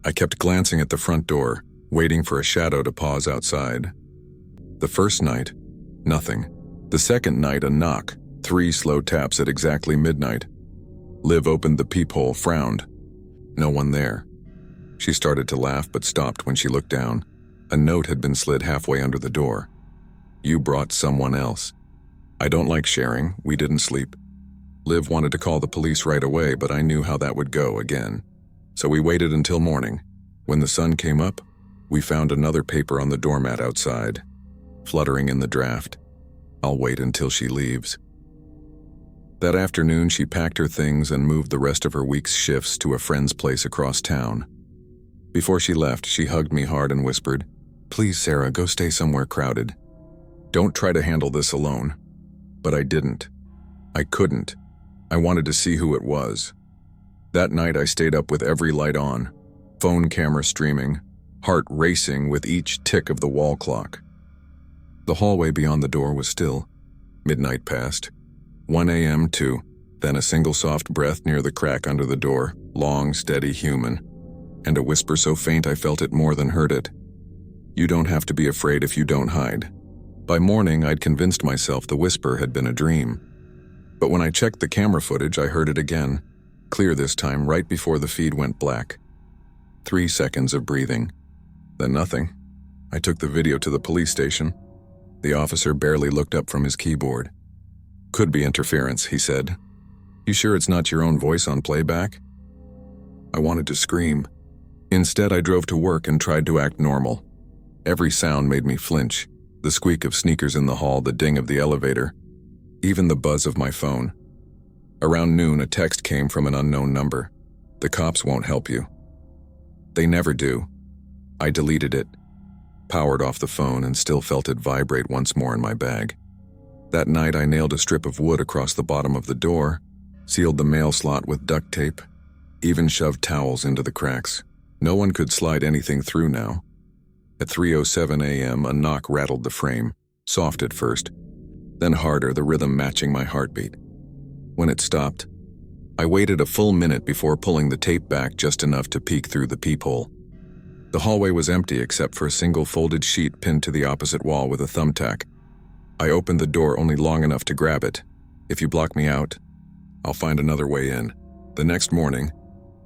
Speaker 1: I kept glancing at the front door, waiting for a shadow to pause outside. The first night, nothing. The second night, a knock, 3 slow taps at exactly midnight. Liv opened the peephole, frowned. No one there. She started to laugh but stopped when she looked down. A note had been slid halfway under the door. You brought someone else. I don't like sharing. We didn't sleep. Liv wanted to call the police right away, but I knew how that would go again. So we waited until morning. When the sun came up, we found another paper on the doormat outside, fluttering in the draft. I'll wait until she leaves. That afternoon, she packed her things and moved the rest of her week's shifts to a friend's place across town. Before she left, she hugged me hard and whispered, Please, Sarah, go stay somewhere crowded. Don't try to handle this alone. But I didn't. I couldn't. I wanted to see who it was. That night, I stayed up with every light on, phone camera streaming, heart racing with each tick of the wall clock. The hallway beyond the door was still. Midnight passed. 1 a.m. 2, then a single soft breath near the crack under the door, long, steady, human, and a whisper so faint I felt it more than heard it. You don't have to be afraid if you don't hide. By morning, I'd convinced myself the whisper had been a dream. But when I checked the camera footage, I heard it again, clear this time right before the feed went black. 3 seconds of breathing, then nothing. I took the video to the police station. The officer barely looked up from his keyboard. Could be interference, he said. You sure it's not your own voice on playback? I wanted to scream. Instead, I drove to work and tried to act normal. Every sound made me flinch. The squeak of sneakers in the hall, the ding of the elevator, even the buzz of my phone. Around noon, a text came from an unknown number. The cops won't help you. They never do. I deleted it, powered off the phone, and still felt it vibrate once more in my bag. That night, I nailed a strip of wood across the bottom of the door, sealed the mail slot with duct tape, even shoved towels into the cracks. No one could slide anything through now. At 3:07 a.m., a knock rattled the frame, soft at first, then harder, the rhythm matching my heartbeat. When it stopped, I waited a full minute before pulling the tape back just enough to peek through the peephole. The hallway was empty except for a single folded sheet pinned to the opposite wall with a thumbtack. I opened the door only long enough to grab it. If you block me out, I'll find another way in. The next morning,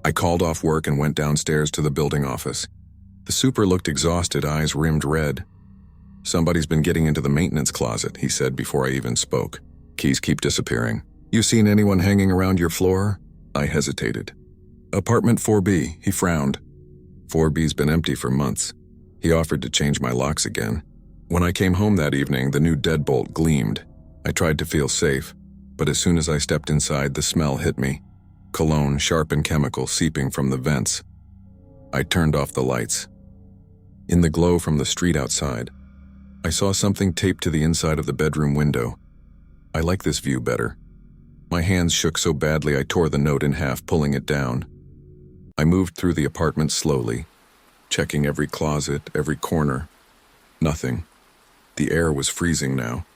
Speaker 1: I called off work and went downstairs to the building office. The super looked exhausted, eyes rimmed red. Somebody's been getting into the maintenance closet, he said before I even spoke. Keys keep disappearing. You seen anyone hanging around your floor? I hesitated. Apartment 4B, he frowned. 4B's been empty for months. He offered to change my locks again. When I came home that evening, the new deadbolt gleamed. I tried to feel safe, but as soon as I stepped inside, the smell hit me. Cologne, sharp and chemical, seeping from the vents. I turned off the lights. In the glow from the street outside, I saw something taped to the inside of the bedroom window. I like this view better. My hands shook so badly I tore the note in half, pulling it down. I moved through the apartment slowly, checking every closet, every corner. Nothing. The air was freezing now,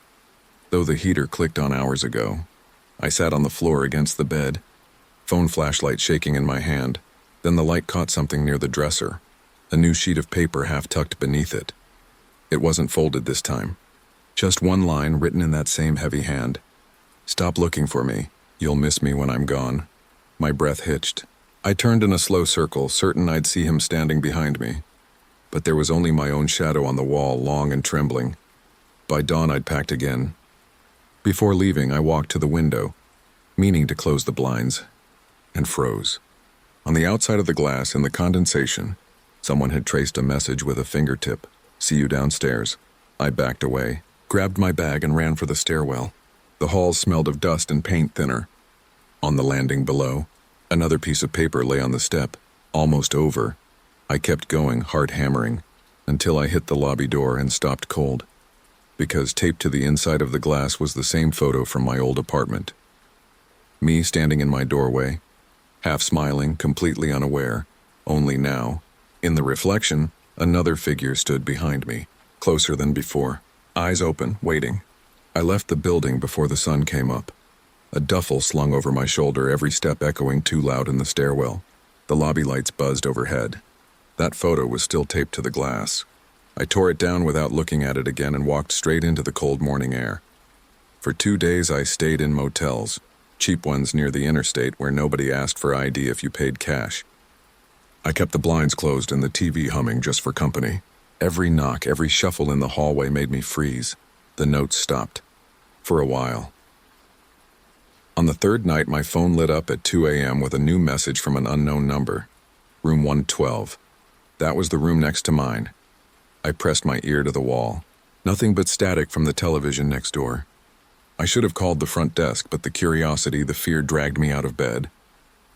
Speaker 1: though the heater clicked on hours ago. I sat on the floor against the bed, phone flashlight shaking in my hand. Then the light caught something near the dresser, a new sheet of paper half tucked beneath it. It wasn't folded this time. Just one line written in that same heavy hand. Stop looking for me. You'll miss me when I'm gone. My breath hitched. I turned in a slow circle, certain I'd see him standing behind me. But there was only my own shadow on the wall, long and trembling. By dawn, I'd packed again. Before leaving, I walked to the window, meaning to close the blinds, and froze. On the outside of the glass, in the condensation, someone had traced a message with a fingertip. "See you downstairs." I backed away, grabbed my bag, and ran for the stairwell. The halls smelled of dust and paint thinner. On the landing below, another piece of paper lay on the step, almost over. I kept going, heart hammering, until I hit the lobby door and stopped cold. Because taped to the inside of the glass was the same photo from my old apartment. Me standing in my doorway, half smiling, completely unaware. Only now, in the reflection, another figure stood behind me, closer than before, eyes open, waiting. I left the building before the sun came up. A duffel slung over my shoulder, every step echoing too loud in the stairwell. The lobby lights buzzed overhead. That photo was still taped to the glass. I tore it down without looking at it again and walked straight into the cold morning air. For 2 days I stayed in motels, cheap ones near the interstate where nobody asked for ID if you paid cash. I kept the blinds closed and the TV humming just for company. Every knock, every shuffle in the hallway made me freeze. The notes stopped. For a while. On the third night, my phone lit up at 2 a.m. with a new message from an unknown number. Room 112. That was the room next to mine. I pressed my ear to the wall. Nothing but static from the television next door. I should have called the front desk, but the curiosity, the fear dragged me out of bed.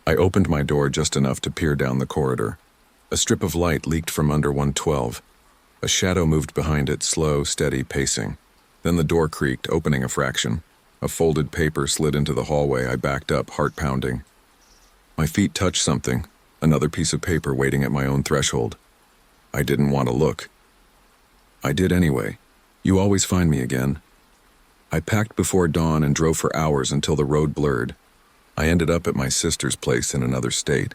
Speaker 1: I opened my door just enough to peer down the corridor. A strip of light leaked from under 112. A shadow moved behind it, slow, steady pacing. Then the door creaked, opening a fraction. A folded paper slid into the hallway. I backed up, heart pounding. My feet touched something, another piece of paper waiting at my own threshold. I didn't want to look. I did anyway. You always find me again. I packed before dawn and drove for hours until the road blurred. I ended up at my sister's place in another state.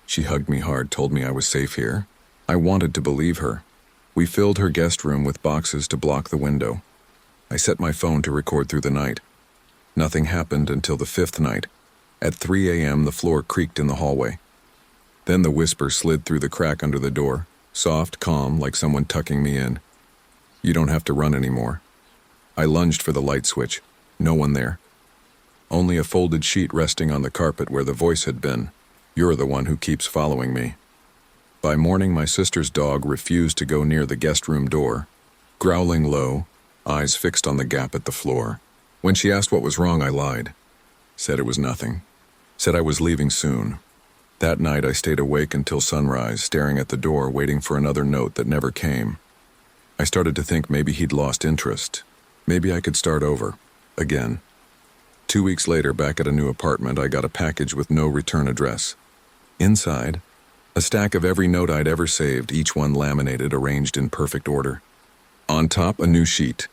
Speaker 1: She hugged me hard, told me I was safe here. I wanted to believe her. We filled her guest room with boxes to block the window. I set my phone to record through the night. Nothing happened until the 5th night. At 3 a.m., the floor creaked in the hallway. Then the whisper slid through the crack under the door, soft, calm, like someone tucking me in. "You don't have to run anymore." I lunged for the light switch. No one there. Only a folded sheet resting on the carpet where the voice had been. "You're the one who keeps following me." By morning, my sister's dog refused to go near the guest room door, growling low, eyes fixed on the gap at the floor. When she asked what was wrong, I lied. Said it was nothing. Said I was leaving soon. That night, I stayed awake until sunrise, staring at the door, waiting for another note that never came. I started to think maybe he'd lost interest. Maybe I could start over. Again. 2 weeks later, back at a new apartment, I got a package with no return address. Inside, a stack of every note I'd ever saved, each one laminated, arranged in perfect order. On top, a new sheet.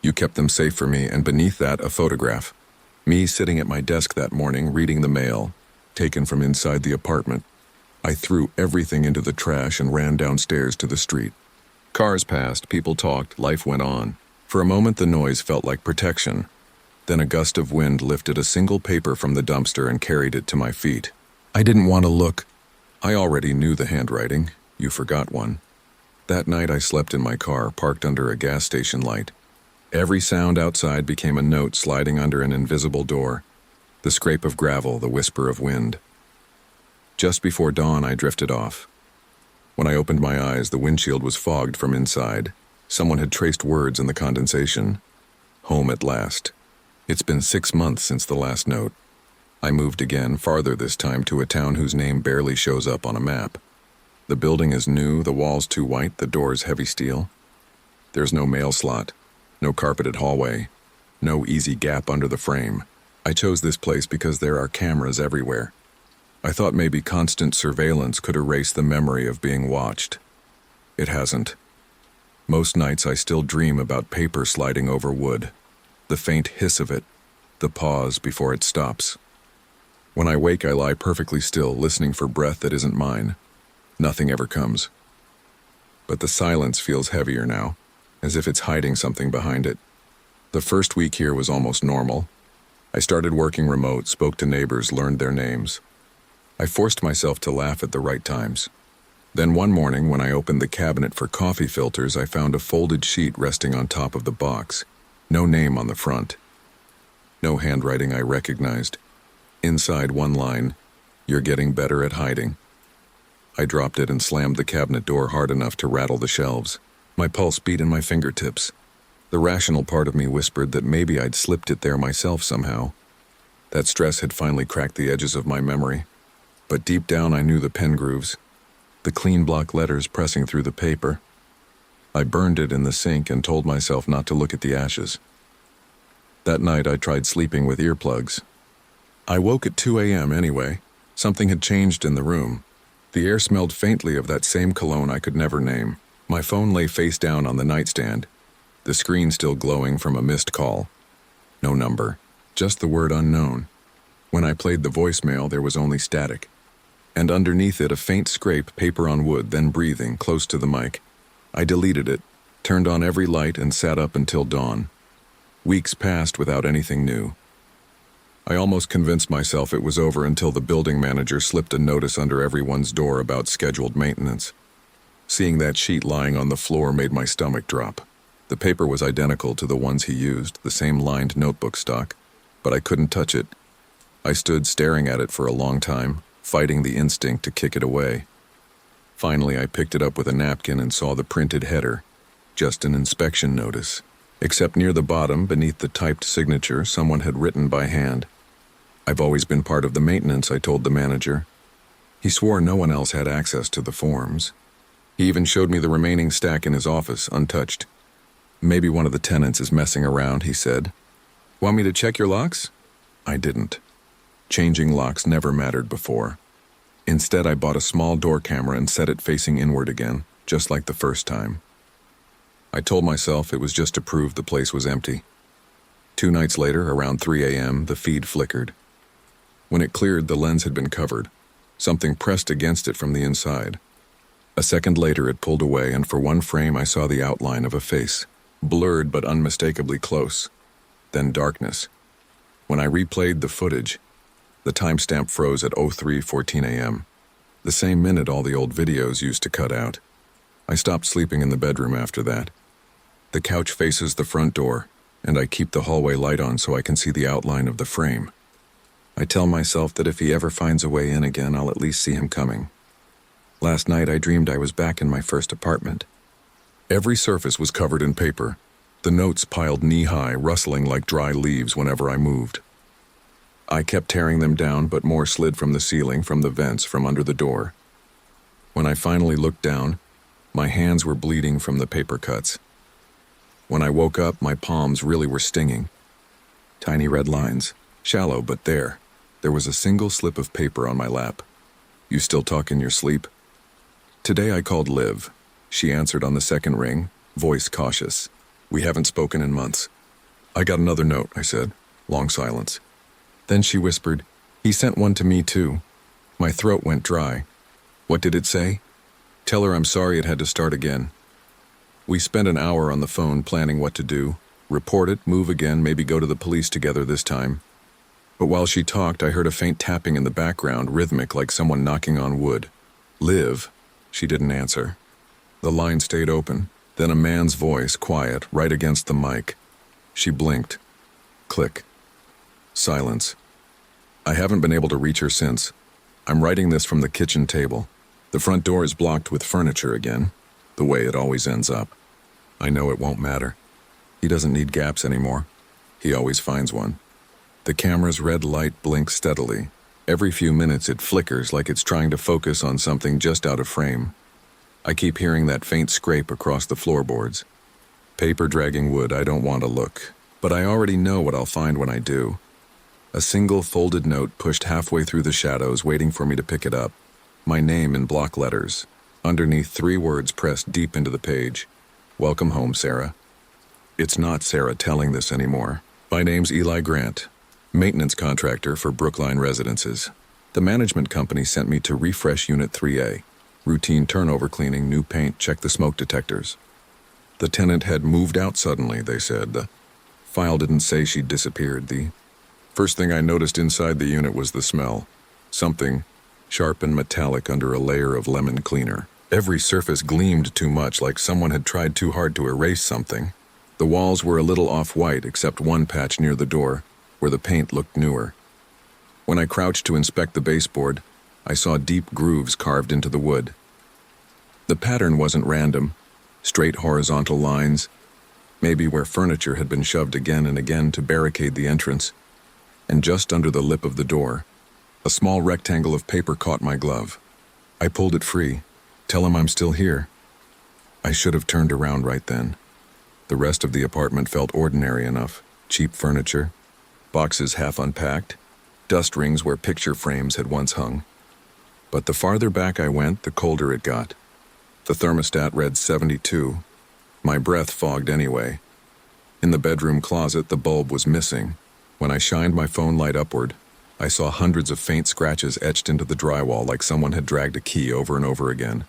Speaker 1: You kept them safe for me, and beneath that, a photograph. Me sitting at my desk that morning, reading the mail, taken from inside the apartment. I threw everything into the trash and ran downstairs to the street. Cars passed, people talked, life went on. For a moment, the noise felt like protection. Then a gust of wind lifted a single paper from the dumpster and carried it to my feet. I didn't want to look. I already knew the handwriting. You forgot one. That night, I slept in my car, parked under a gas station light. Every sound outside became a note sliding under an invisible door. The scrape of gravel, the whisper of wind. Just before dawn, I drifted off. When I opened my eyes, the windshield was fogged from inside. Someone had traced words in the condensation. Home at last. It's been 6 months since the last note. I moved again, farther this time, to a town whose name barely shows up on a map. The building is new, the walls too white, the doors heavy steel. There's no mail slot, no carpeted hallway, no easy gap under the frame. I chose this place because there are cameras everywhere. I thought maybe constant surveillance could erase the memory of being watched. It hasn't. Most nights I still dream about paper sliding over wood, the faint hiss of it, the pause before it stops. When I wake, I lie perfectly still, listening for breath that isn't mine. Nothing ever comes. But the silence feels heavier now, as if it's hiding something behind it. The first week here was almost normal. I started working remote, spoke to neighbors, learned their names. I forced myself to laugh at the right times. Then one morning, when I opened the cabinet for coffee filters, I found a folded sheet resting on top of the box. No name on the front. No handwriting I recognized. Inside, one line, "You're getting better at hiding." I dropped it and slammed the cabinet door hard enough to rattle the shelves. My pulse beat in my fingertips. The rational part of me whispered that maybe I'd slipped it there myself somehow. That stress had finally cracked the edges of my memory. But deep down I knew the pen grooves, the clean block letters pressing through the paper. I burned it in the sink and told myself not to look at the ashes. That night I tried sleeping with earplugs. I woke at 2 a.m. anyway. Something had changed in the room. The air smelled faintly of that same cologne I could never name. My phone lay face down on the nightstand, the screen still glowing from a missed call. No number, just the word unknown. When I played the voicemail, there was only static. And underneath it, a faint scrape, paper on wood, then breathing, close to the mic. I deleted it, turned on every light, and sat up until dawn. Weeks passed without anything new. I almost convinced myself it was over until the building manager slipped a notice under everyone's door about scheduled maintenance. Seeing that sheet lying on the floor made my stomach drop. The paper was identical to the ones he used, the same lined notebook stock, but I couldn't touch it. I stood staring at it for a long time, fighting the instinct to kick it away. Finally, I picked it up with a napkin and saw the printed header, just an inspection notice. Except near the bottom, beneath the typed signature, someone had written by hand. I've always been part of the maintenance, I told the manager. He swore no one else had access to the forms. He even showed me the remaining stack in his office, untouched. Maybe one of the tenants is messing around, he said. Want me to check your locks? I didn't. Changing locks never mattered before. Instead, I bought a small door camera and set it facing inward again, just like the first time. I told myself it was just to prove the place was empty. 2 nights later, around 3 a.m., the feed flickered. When it cleared, the lens had been covered. Something pressed against it from the inside. A second later, it pulled away, and for one frame I saw the outline of a face, blurred but unmistakably close. Then darkness. When I replayed the footage, the timestamp froze at 03:14 a.m., the same minute all the old videos used to cut out. I stopped sleeping in the bedroom after that. The couch faces the front door, and I keep the hallway light on so I can see the outline of the frame. I tell myself that if he ever finds a way in again, I'll at least see him coming. Last night I dreamed I was back in my first apartment. Every surface was covered in paper, the notes piled knee-high, rustling like dry leaves whenever I moved. I kept tearing them down, but more slid from the ceiling, from the vents, from under the door. When I finally looked down, my hands were bleeding from the paper cuts. When I woke up, my palms really were stinging. Tiny red lines, shallow but there. There was a single slip of paper on my lap. You still talk in your sleep? Today I called Liv. She answered on the second ring, voice cautious. We haven't spoken in months. I got another note, I said. Long silence. Then she whispered, he sent one to me too. My throat went dry. What did it say? Tell her I'm sorry it had to start again. We spent an hour on the phone planning what to do. Report it, move again, maybe go to the police together this time. But while she talked, I heard a faint tapping in the background, rhythmic like someone knocking on wood. Liv. She didn't answer. The line stayed open. Then a man's voice, quiet, right against the mic. She blinked. Click. Silence. I haven't been able to reach her since. I'm writing this from the kitchen table. The front door is blocked with furniture again, the way it always ends up. I know it won't matter. He doesn't need gaps anymore. He always finds one. The camera's red light blinks steadily. Every few minutes it flickers like it's trying to focus on something just out of frame. I keep hearing that faint scrape across the floorboards. Paper dragging wood, I don't want to look, but I already know what I'll find when I do. A single folded note pushed halfway through the shadows, waiting for me to pick it up. My name in block letters. Underneath 3 words pressed deep into the page. Welcome home, Sarah. It's not Sarah telling this anymore. My name's Eli Grant, maintenance contractor for Brookline Residences. The management company sent me to refresh Unit 3A. Routine turnover cleaning, new paint, check the smoke detectors. The tenant had moved out suddenly, they said. The file didn't say she'd disappeared. The first thing I noticed inside the unit was the smell. Something sharp and metallic under a layer of lemon cleaner. Every surface gleamed too much, like someone had tried too hard to erase something. The walls were a little off-white, except one patch near the door, where the paint looked newer. When I crouched to inspect the baseboard, I saw deep grooves carved into the wood. The pattern wasn't random, straight horizontal lines, maybe where furniture had been shoved again and again to barricade the entrance. And just under the lip of the door, a small rectangle of paper caught my glove. I pulled it free. Tell him I'm still here. I should have turned around right then. The rest of the apartment felt ordinary enough. Cheap furniture, boxes half unpacked, dust rings where picture frames had once hung. But the farther back I went, the colder it got. The thermostat read 72. My breath fogged anyway. In the bedroom closet, the bulb was missing. When I shined my phone light upward, I saw hundreds of faint scratches etched into the drywall like someone had dragged a key over and over again.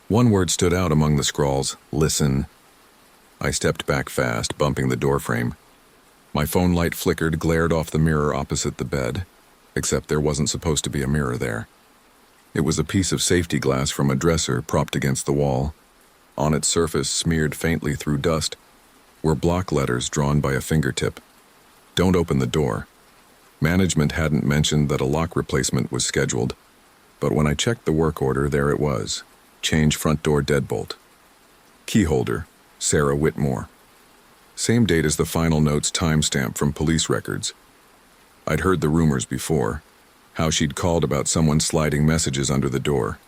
Speaker 1: One word stood out among the scrawls: listen. I stepped back fast, bumping the doorframe. My phone light flickered, glared off the mirror opposite the bed, except there wasn't supposed to be a mirror there. It was a piece of safety glass from a dresser propped against the wall. On its surface, smeared faintly through dust, were block letters drawn by a fingertip. Don't open the door. Management hadn't mentioned that a lock replacement was scheduled, but when I checked the work order, there it was. Change front door deadbolt. Key holder, Sarah Whitmore. Same date as the final note's timestamp from police records. I'd heard the rumors before, how she'd called about someone sliding messages under the door,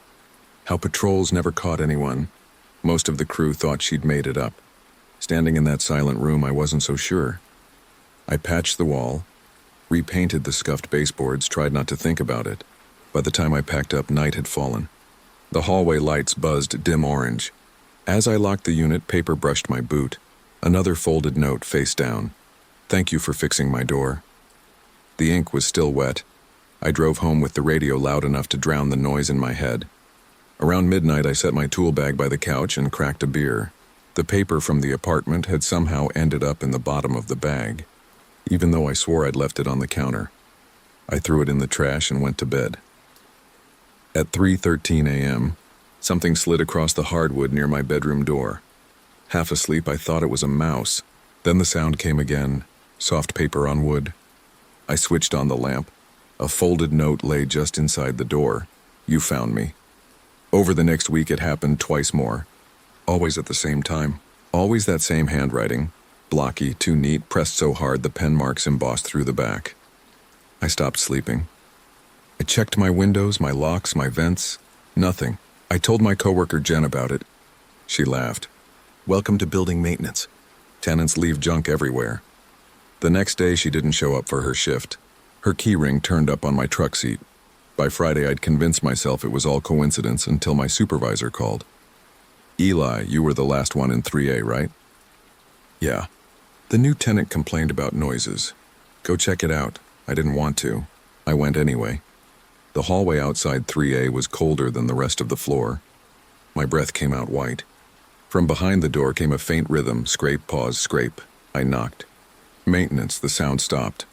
Speaker 1: how patrols never caught anyone. Most of the crew thought she'd made it up. Standing in that silent room, I wasn't so sure. I patched the wall, repainted the scuffed baseboards, tried not to think about it. By the time I packed up, night had fallen. The hallway lights buzzed dim orange. As I locked the unit, paper brushed my boot. Another folded note face down. Thank you for fixing my door. The ink was still wet. I drove home with the radio loud enough to drown the noise in my head. Around midnight, I set my tool bag by the couch and cracked a beer. The paper from the apartment had somehow ended up in the bottom of the bag, even though I swore I'd left it on the counter. I threw it in the trash and went to bed. At 3:13 a.m., something slid across the hardwood near my bedroom door. Half asleep, I thought it was a mouse. Then the sound came again, soft paper on wood. I switched on the lamp. A folded note lay just inside the door. You found me. Over the next week, it happened twice more. Always at the same time. Always that same handwriting. Blocky, too neat, pressed so hard the pen marks embossed through the back. I stopped sleeping. I checked my windows, my locks, my vents. Nothing. I told my coworker Jen about it. She laughed. Welcome to building maintenance. Tenants leave junk everywhere. The next day, she didn't show up for her shift. Her keyring turned up on my truck seat. By Friday, I'd convinced myself it was all coincidence until my supervisor called. Eli, you were the last one in 3A, right? Yeah. The new tenant complained about noises. Go check it out. I didn't want to. I went anyway. The hallway outside 3A was colder than the rest of the floor. My breath came out white. From behind the door came a faint rhythm, scrape, pause, scrape. I knocked. Maintenance, the sound stopped.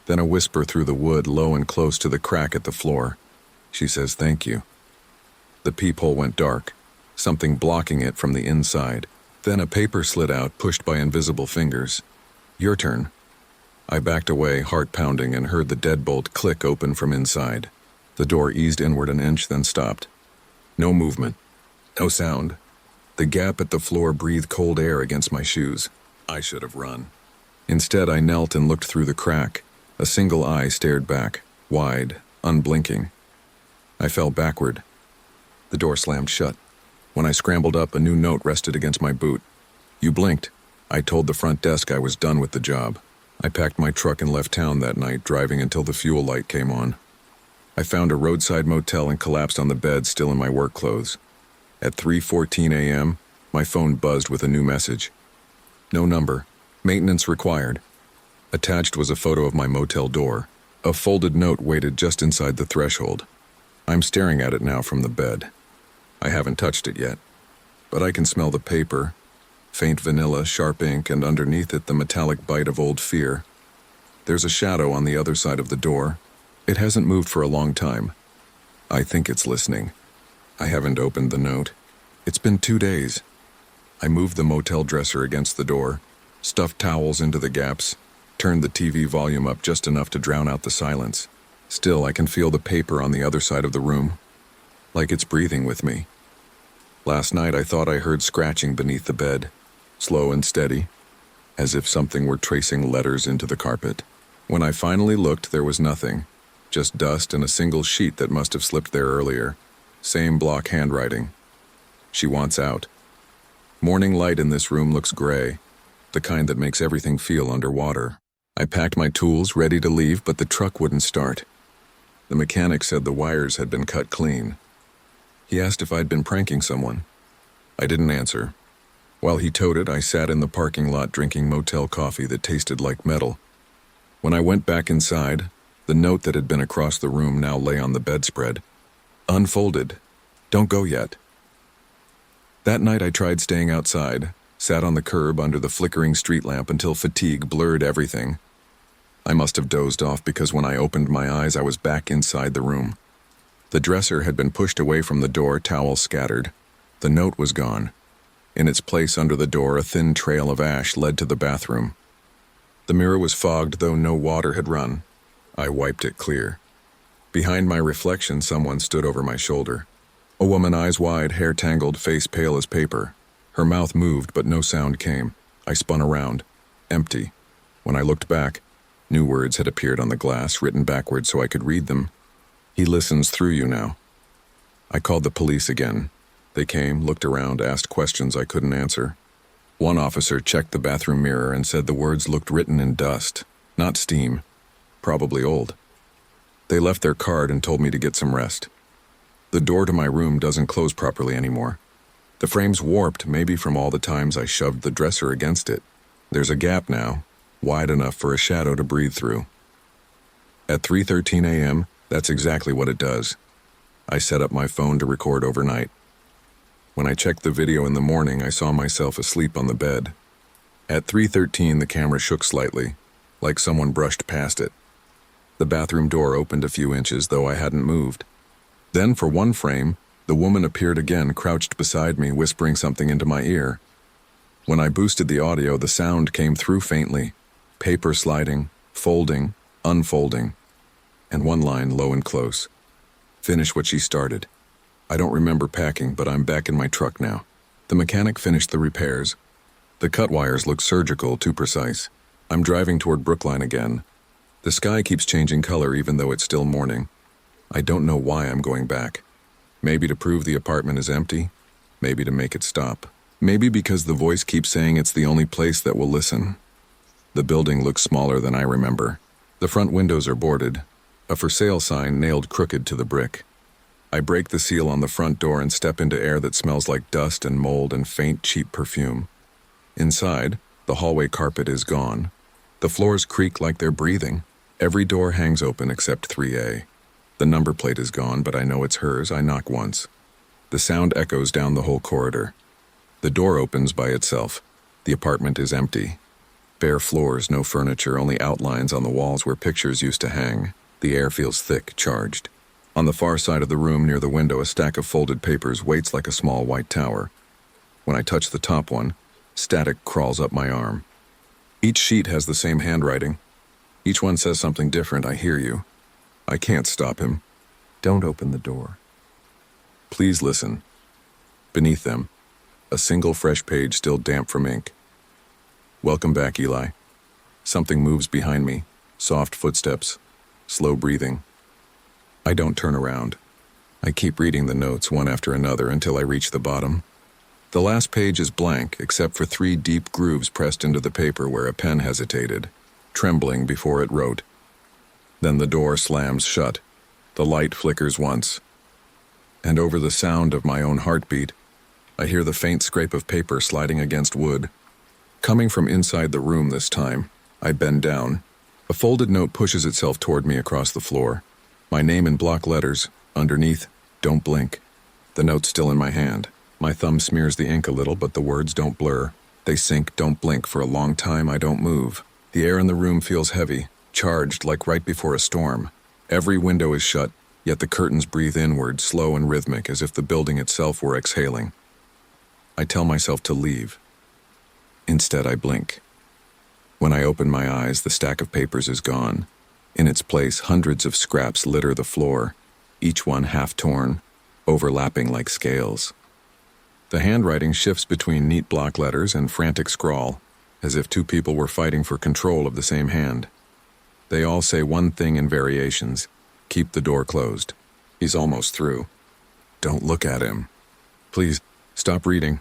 Speaker 1: Then a whisper through the wood, low and close to the crack at the floor. She says, thank you. The peephole went dark, something blocking it from the inside. Then a paper slid out, pushed by invisible fingers. Your turn. I backed away, heart pounding, and heard the deadbolt click open from inside. The door eased inward an inch, then stopped. No movement. No sound. The gap at the floor breathed cold air against my shoes. I should have run. Instead, I knelt and looked through the crack. A single eye stared back, wide, unblinking. I fell backward. The door slammed shut. When I scrambled up, a new note rested against my boot. You blinked. I told the front desk I was done with the job. I packed my truck and left town that night, driving until the fuel light came on. I found a roadside motel and collapsed on the bed, still in my work clothes. At 3:14 a.m., my phone buzzed with a new message. No number. Maintenance required. Attached was a photo of my motel door. A folded note waited just inside the threshold. I'm staring at it now from the bed. I haven't touched it yet, but I can smell the paper. Faint vanilla, sharp ink, and underneath it the metallic bite of old fear. There's a shadow on the other side of the door. It hasn't moved for a long time. I think it's listening. I haven't opened the note. It's been 2 days. I moved the motel dresser against the door, stuffed towels into the gaps, turned the TV volume up just enough to drown out the silence. Still, I can feel the paper on the other side of the room, like it's breathing with me. Last night I thought I heard scratching beneath the bed, slow and steady, as if something were tracing letters into the carpet. When I finally looked, there was nothing, just dust and a single sheet that must have slipped there earlier. Same block handwriting. She wants out. Morning light in this room looks gray, the kind that makes everything feel underwater. I packed my tools, ready to leave, but the truck wouldn't start. The mechanic said the wires had been cut clean. He asked if I'd been pranking someone. I didn't answer. While he towed it, I sat in the parking lot drinking motel coffee that tasted like metal. When I went back inside, the note that had been across the room now lay on the bedspread. Unfolded. Don't go yet. That night I tried staying outside, sat on the curb under the flickering street lamp until fatigue blurred everything. I must have dozed off because when I opened my eyes, I was back inside the room. The dresser had been pushed away from the door, towels scattered. The note was gone. In its place under the door, a thin trail of ash led to the bathroom. The mirror was fogged, though no water had run. I wiped it clear. Behind my reflection, someone stood over my shoulder. A woman, eyes wide, hair tangled, face pale as paper. Her mouth moved, but no sound came. I spun around. Empty. When I looked back, new words had appeared on the glass, written backwards so I could read them. He listens through you now. I called the police again. They came, looked around, asked questions I couldn't answer. One officer checked the bathroom mirror and said the words looked written in dust, not steam. Probably old. They left their card and told me to get some rest. The door to my room doesn't close properly anymore. The frame's warped, maybe from all the times I shoved the dresser against it. There's a gap now, wide enough for a shadow to breathe through. At 3:13 a.m., that's exactly what it does. I set up my phone to record overnight. When I checked the video in the morning, I saw myself asleep on the bed. At 3:13, the camera shook slightly, like someone brushed past it. The bathroom door opened a few inches, though I hadn't moved. Then, for one frame, the woman appeared again, crouched beside me, whispering something into my ear. When I boosted the audio, the sound came through faintly. Paper sliding, folding, unfolding, and one line low and close. Finish what she started. I don't remember packing, but I'm back in my truck now. The mechanic finished the repairs. The cut wires look surgical, too precise. I'm driving toward Brookline again. The sky keeps changing color even though it's still morning. I don't know why I'm going back. Maybe to prove the apartment is empty. Maybe to make it stop. Maybe because the voice keeps saying it's the only place that will listen. The building looks smaller than I remember. The front windows are boarded. A for sale sign nailed crooked to the brick. I break the seal on the front door and step into air that smells like dust and mold and faint, cheap perfume. Inside, the hallway carpet is gone. The floors creak like they're breathing. Every door hangs open except 3A. The number plate is gone, but I know it's hers. I knock once. The sound echoes down the whole corridor. The door opens by itself. The apartment is empty. Bare floors, no furniture, only outlines on the walls where pictures used to hang. The air feels thick, charged. On the far side of the room, near the window, a stack of folded papers waits like a small white tower. When I touch the top one, static crawls up my arm. Each sheet has the same handwriting. Each one says something different. I hear you. I can't stop him. Don't open the door. Please listen. Beneath them, a single fresh page still damp from ink. Welcome back, Eli. Something moves behind me. Soft footsteps. Slow breathing. I don't turn around. I keep reading the notes one after another until I reach the bottom. The last page is blank, except for 3 deep grooves pressed into the paper where a pen hesitated, trembling before it wrote. Then the door slams shut. The light flickers once. And over the sound of my own heartbeat, I hear the faint scrape of paper sliding against wood. Coming from inside the room this time, I bend down. A folded note pushes itself toward me across the floor. My name in block letters. Underneath, don't blink. The note's still in my hand. My thumb smears the ink a little, but the words don't blur. They sink, don't blink. For a long time, I don't move. The air in the room feels heavy, charged like right before a storm. Every window is shut, yet the curtains breathe inward, slow and rhythmic, as if the building itself were exhaling. I tell myself to leave. Instead, I blink. When I open my eyes, the stack of papers is gone. In its place, hundreds of scraps litter the floor, each one half torn, overlapping like scales. The handwriting shifts between neat block letters and frantic scrawl, as if two people were fighting for control of the same hand. They all say one thing in variations: keep the door closed. He's almost through. Don't look at him. Please, stop reading.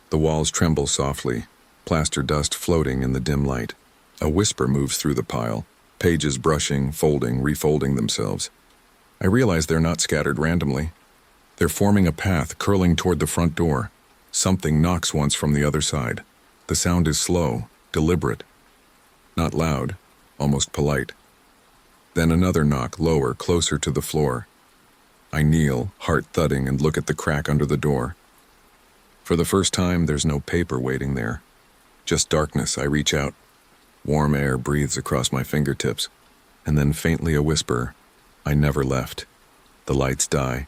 Speaker 1: The walls tremble softly, plaster dust floating in the dim light. A whisper moves through the pile, pages brushing, folding, refolding themselves. I realize they're not scattered randomly. They're forming a path curling toward the front door. Something knocks once from the other side. The sound is slow, deliberate. Not loud, almost polite. Then another knock, lower, closer to the floor. I kneel, heart thudding, and look at the crack under the door. For the first time, there's no paper waiting there. Just darkness. I reach out. Warm air breathes across my fingertips, and then faintly a whisper, "I never left." The lights die.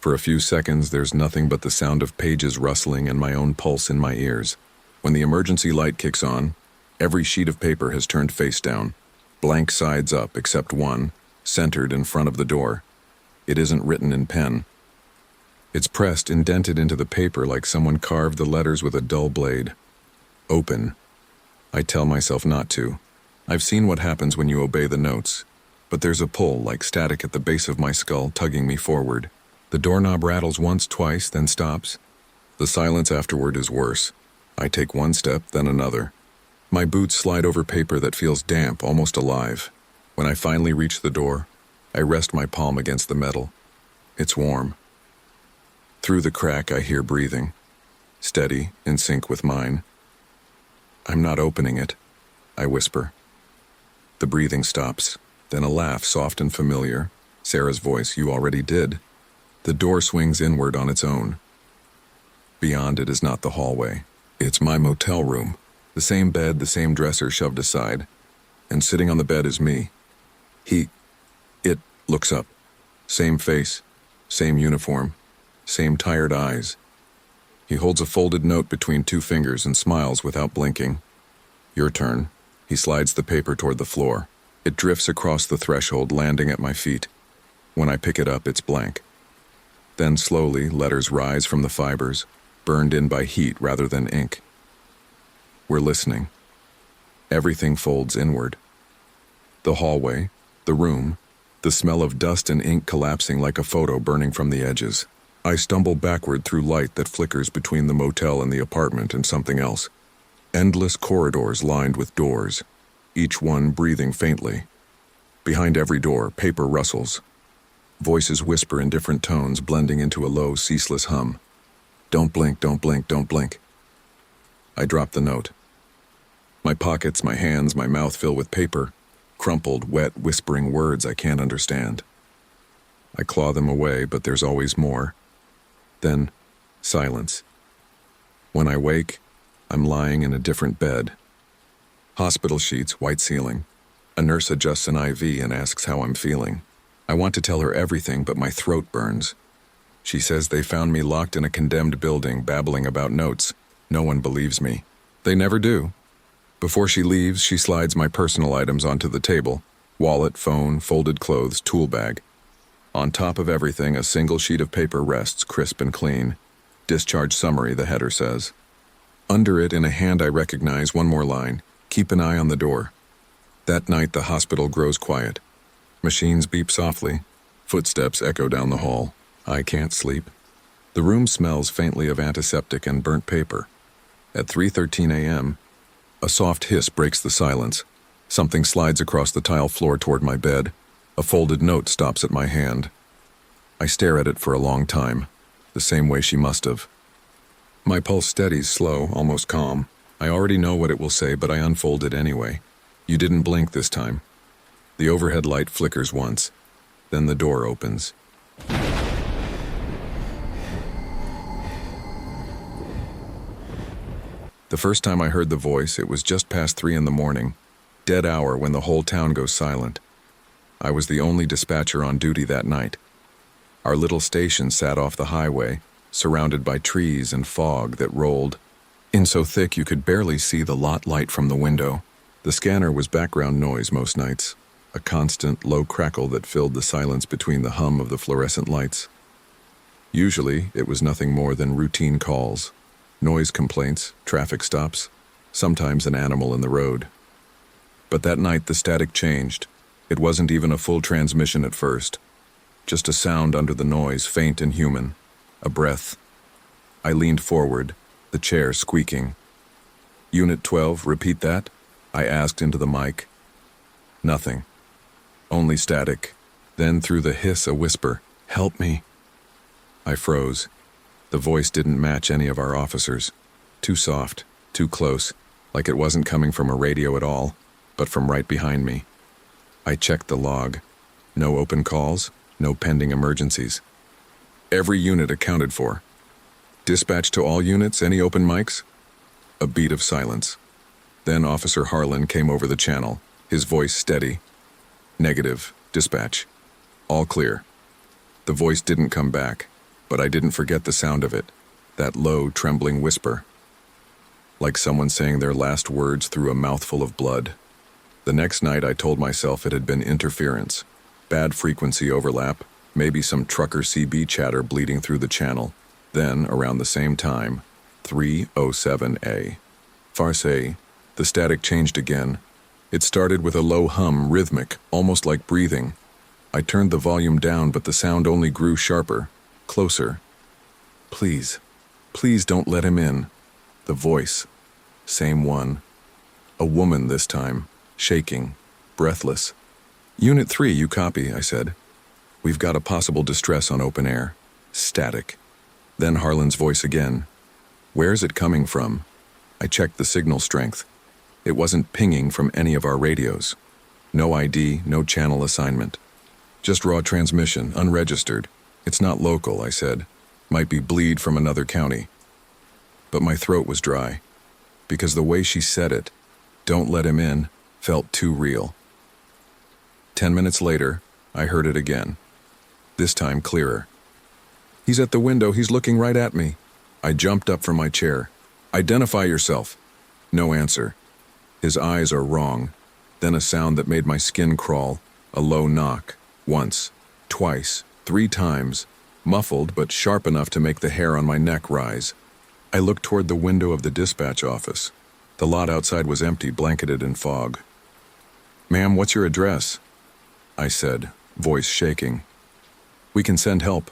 Speaker 1: For a few seconds, there's nothing but the sound of pages rustling and my own pulse in my ears. When the emergency light kicks on, every sheet of paper has turned face down, blank sides up except one, centered in front of the door. It isn't written in pen. It's pressed, indented into the paper like someone carved the letters with a dull blade. Open. I tell myself not to. I've seen what happens when you obey the notes, but there's a pull like static at the base of my skull tugging me forward. The doorknob rattles once, twice, then stops. The silence afterward is worse. I take one step, then another. My boots slide over paper that feels damp, almost alive. When I finally reach the door, I rest my palm against the metal. It's warm. Through the crack, I hear breathing, steady, in sync with mine. "I'm not opening it," I whisper. The breathing stops, then a laugh, soft and familiar. Sarah's voice, "You already did." The door swings inward on its own. Beyond it is not the hallway. It's my motel room. The same bed, the same dresser shoved aside. And sitting on the bed is me. It looks up. Same face, same uniform, same tired eyes. He holds a folded note between two fingers and smiles without blinking. "Your turn." He slides the paper toward the floor. It drifts across the threshold, landing at my feet. When I pick it up, it's blank. Then slowly, letters rise from the fibers, burned in by heat rather than ink. We're listening. Everything folds inward. The hallway, the room, the smell of dust and ink collapsing like a photo burning from the edges. I stumble backward through light that flickers between the motel and the apartment and something else. Endless corridors lined with doors, each one breathing faintly. Behind every door, paper rustles. Voices whisper in different tones, blending into a low, ceaseless hum. "Don't blink, don't blink, don't blink." I drop the note. My pockets, my hands, my mouth fill with paper, crumpled, wet, whispering words I can't understand. I claw them away, but there's always more. Then, silence. When I wake, I'm lying in a different bed. Hospital sheets, white ceiling. A nurse adjusts an IV and asks how I'm feeling. I want to tell her everything, but my throat burns. She says they found me locked in a condemned building, babbling about notes. No one believes me. They never do. Before she leaves, she slides my personal items onto the table. Wallet, phone, folded clothes, tool bag. On top of everything, a single sheet of paper rests, crisp and clean. "Discharge summary," the header says. Under it, in a hand I recognize, one more line: "Keep an eye on the door." That night, the hospital grows quiet. Machines beep softly. Footsteps echo down the hall. I can't sleep. The room smells faintly of antiseptic and burnt paper. At 3:13 a.m., a soft hiss breaks the silence. Something slides across the tile floor toward my bed. A folded note stops at my hand. I stare at it for a long time, the same way she must have. My pulse steadies, slow, almost calm. I already know what it will say, but I unfold it anyway. "You didn't blink this time." The overhead light flickers once. Then the door opens. The first time I heard the voice, it was just past 3 in the morning, dead hour when the whole town goes silent. I was the only dispatcher on duty that night. Our little station sat off the highway, surrounded by trees and fog that rolled in so thick you could barely see the lot light from the window. The scanner was background noise most nights. a constant, low crackle that filled the silence between the hum of the fluorescent lights. Usually, it was nothing more than routine calls, noise complaints, traffic stops, sometimes an animal in the road. But that night, the static changed. It wasn't even a full transmission at first. Just a sound under the noise, faint and human. A breath. I leaned forward, the chair squeaking. "Unit 12, repeat that?" I asked into the mic. Nothing. Only static. Then through the hiss, a whisper, "Help me." I froze. The voice didn't match any of our officers. Too soft, too close, like it wasn't coming from a radio at all, but from right behind me. I checked the log. No open calls, no pending emergencies. Every unit accounted for. "Dispatch to all units, any open mics?" A beat of silence. Then Officer Harlan came over the channel, his voice steady. "Negative, dispatch. All clear." The voice didn't come back, but I didn't forget the sound of it, that low, trembling whisper. Like someone saying their last words through a mouthful of blood. The next night I told myself it had been interference. Bad frequency overlap, maybe some trucker CB chatter bleeding through the channel. Then, around the same time, 307A. Farce, the static changed again. It started with a low hum, rhythmic, almost like breathing. I turned the volume down, but the sound only grew sharper, closer. "Please, please don't let him in." The voice, same one. A woman this time, shaking, breathless. "Unit 3, you copy," I said. "We've got a possible distress on open air. Static." Then Harlan's voice again. "Where's it coming from?" I checked the signal strength. It wasn't pinging from any of our radios. No ID, no channel assignment. Just raw transmission, unregistered. "It's not local," I said. "Might be bleed from another county." But my throat was dry, because the way she said it, "Don't let him in," felt too real. 10 minutes later, I heard it again. This time clearer. "He's at the window, he's looking right at me." I jumped up from my chair. "Identify yourself." No answer. His eyes are wrong. Then a sound that made my skin crawl, a low knock. Once, twice, 3 times, muffled but sharp enough to make the hair on my neck rise. I looked toward the window of the dispatch office. The lot outside was empty, blanketed in fog. "Ma'am, what's your address?" I said, voice shaking. "We can send help."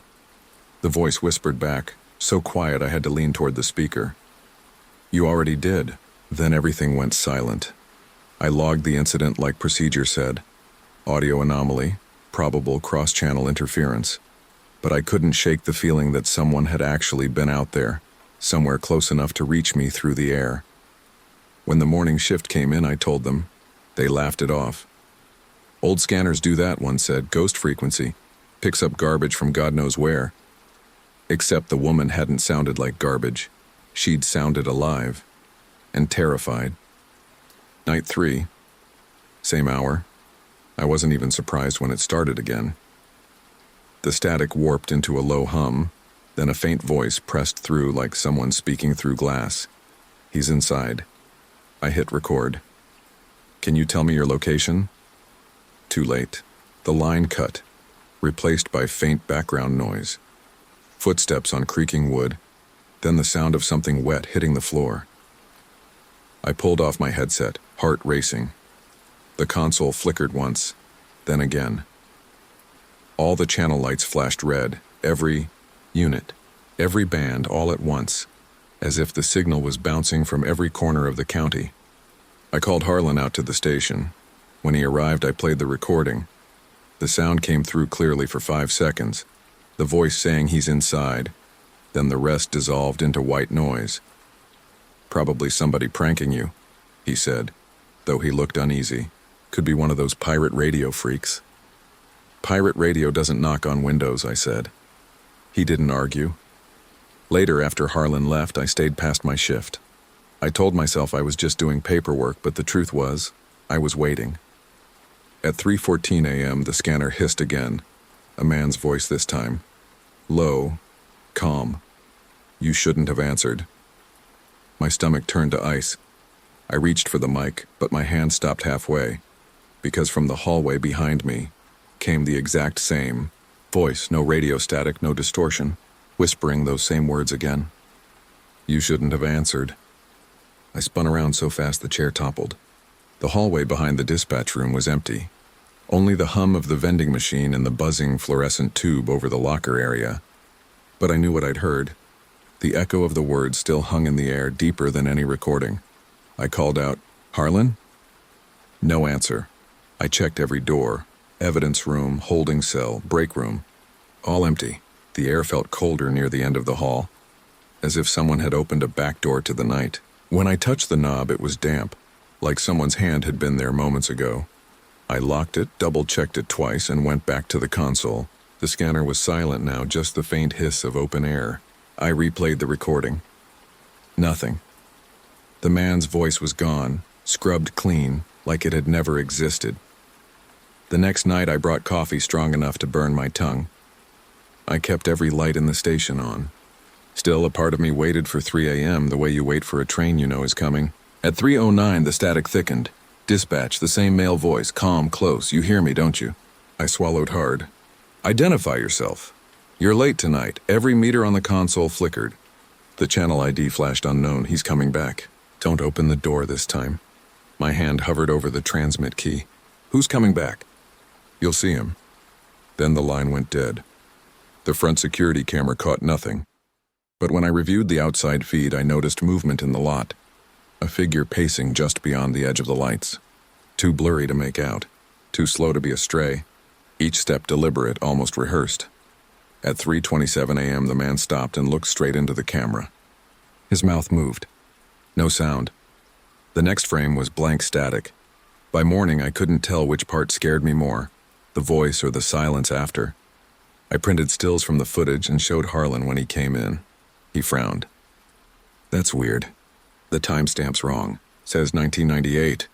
Speaker 1: The voice whispered back, so quiet I had to lean toward the speaker. "You already did." Then everything went silent. I logged the incident like procedure said. Audio anomaly, probable cross-channel interference. But I couldn't shake the feeling that someone had actually been out there, somewhere close enough to reach me through the air. When the morning shift came in, I told them. They laughed it off. "Old scanners do that," one said. "Ghost frequency. Picks up garbage from God knows where." Except the woman hadn't sounded like garbage. She'd sounded alive. And terrified. Night 3. Same hour. I wasn't even surprised when it started again. The static warped into a low hum, then a faint voice pressed through like someone speaking through glass. "He's inside." I hit record. "Can you tell me your location?" Too late. The line cut, replaced by faint background noise. Footsteps on creaking wood, then the sound of something wet hitting the floor. I pulled off my headset, heart racing. The console flickered once, then again. All the channel lights flashed red, every unit, every band all at once, as if the signal was bouncing from every corner of the county. I called Harlan out to the station. When he arrived, I played the recording. The sound came through clearly for 5 seconds, the voice saying he's inside, then the rest dissolved into white noise. "Probably somebody pranking you," he said, though he looked uneasy. "Could be one of those pirate radio freaks." "Pirate radio doesn't knock on windows," I said. He didn't argue. Later, after Harlan left, I stayed past my shift. I told myself I was just doing paperwork, but the truth was, I was waiting. At 3:14 a.m., the scanner hissed again, a man's voice this time. Low, calm. "You shouldn't have answered." My stomach turned to ice. I reached for the mic, but my hand stopped halfway. because from the hallway behind me came the exact same voice, no radio static, no distortion, whispering those same words again. You shouldn't have answered. I spun around so fast the chair toppled. The hallway behind the dispatch room was empty. Only the hum of the vending machine and the buzzing fluorescent tube over the locker area. But I knew what I'd heard. The echo of the words still hung in the air, deeper than any recording. I called out, "Harlan?" No answer. I checked every door, evidence room, holding cell, break room. All empty. The air felt colder near the end of the hall, as if someone had opened a back door to the night. When I touched the knob, it was damp, like someone's hand had been there moments ago. I locked it, double-checked it twice, and went back to the console. The scanner was silent now, just the faint hiss of open air. I replayed the recording. Nothing. The man's voice was gone, scrubbed clean, like it had never existed. The next night I brought coffee strong enough to burn my tongue. I kept every light in the station on. Still, a part of me waited for 3 a.m. the way you wait for a train you know is coming. At 3:09, the static thickened. Dispatch, the same male voice, calm, close. You hear me, don't you? I swallowed hard. Identify yourself. You're late tonight. Every meter on the console flickered. The channel ID flashed unknown. He's coming back. Don't open the door this time. My hand hovered over the transmit key. Who's coming back? You'll see him. Then the line went dead. The front security camera caught nothing. But when I reviewed the outside feed, I noticed movement in the lot. A figure pacing just beyond the edge of the lights. Too blurry to make out. Too slow to be a stray. Each step deliberate, almost rehearsed. At 3:27 a.m., the man stopped and looked straight into the camera. His mouth moved. No sound. The next frame was blank static. By morning, I couldn't tell which part scared me more, the voice or the silence after. I printed stills from the footage and showed Harlan when he came in. He frowned. That's weird. The timestamp's wrong. Says 1998.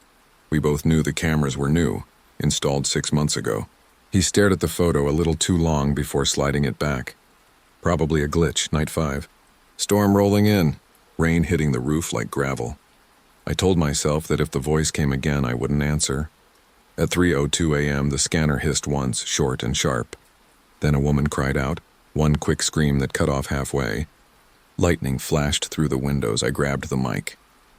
Speaker 1: We both knew the cameras were new, installed 6 months ago. He stared at the photo a little too long before sliding it back. Probably a glitch, night 5. Storm rolling in, rain hitting the roof like gravel. I told myself that if the voice came again, I wouldn't answer. At 3:02 a.m., the scanner hissed once, short and sharp. Then a woman cried out, one quick scream that cut off halfway. Lightning flashed through the windows. I grabbed the mic.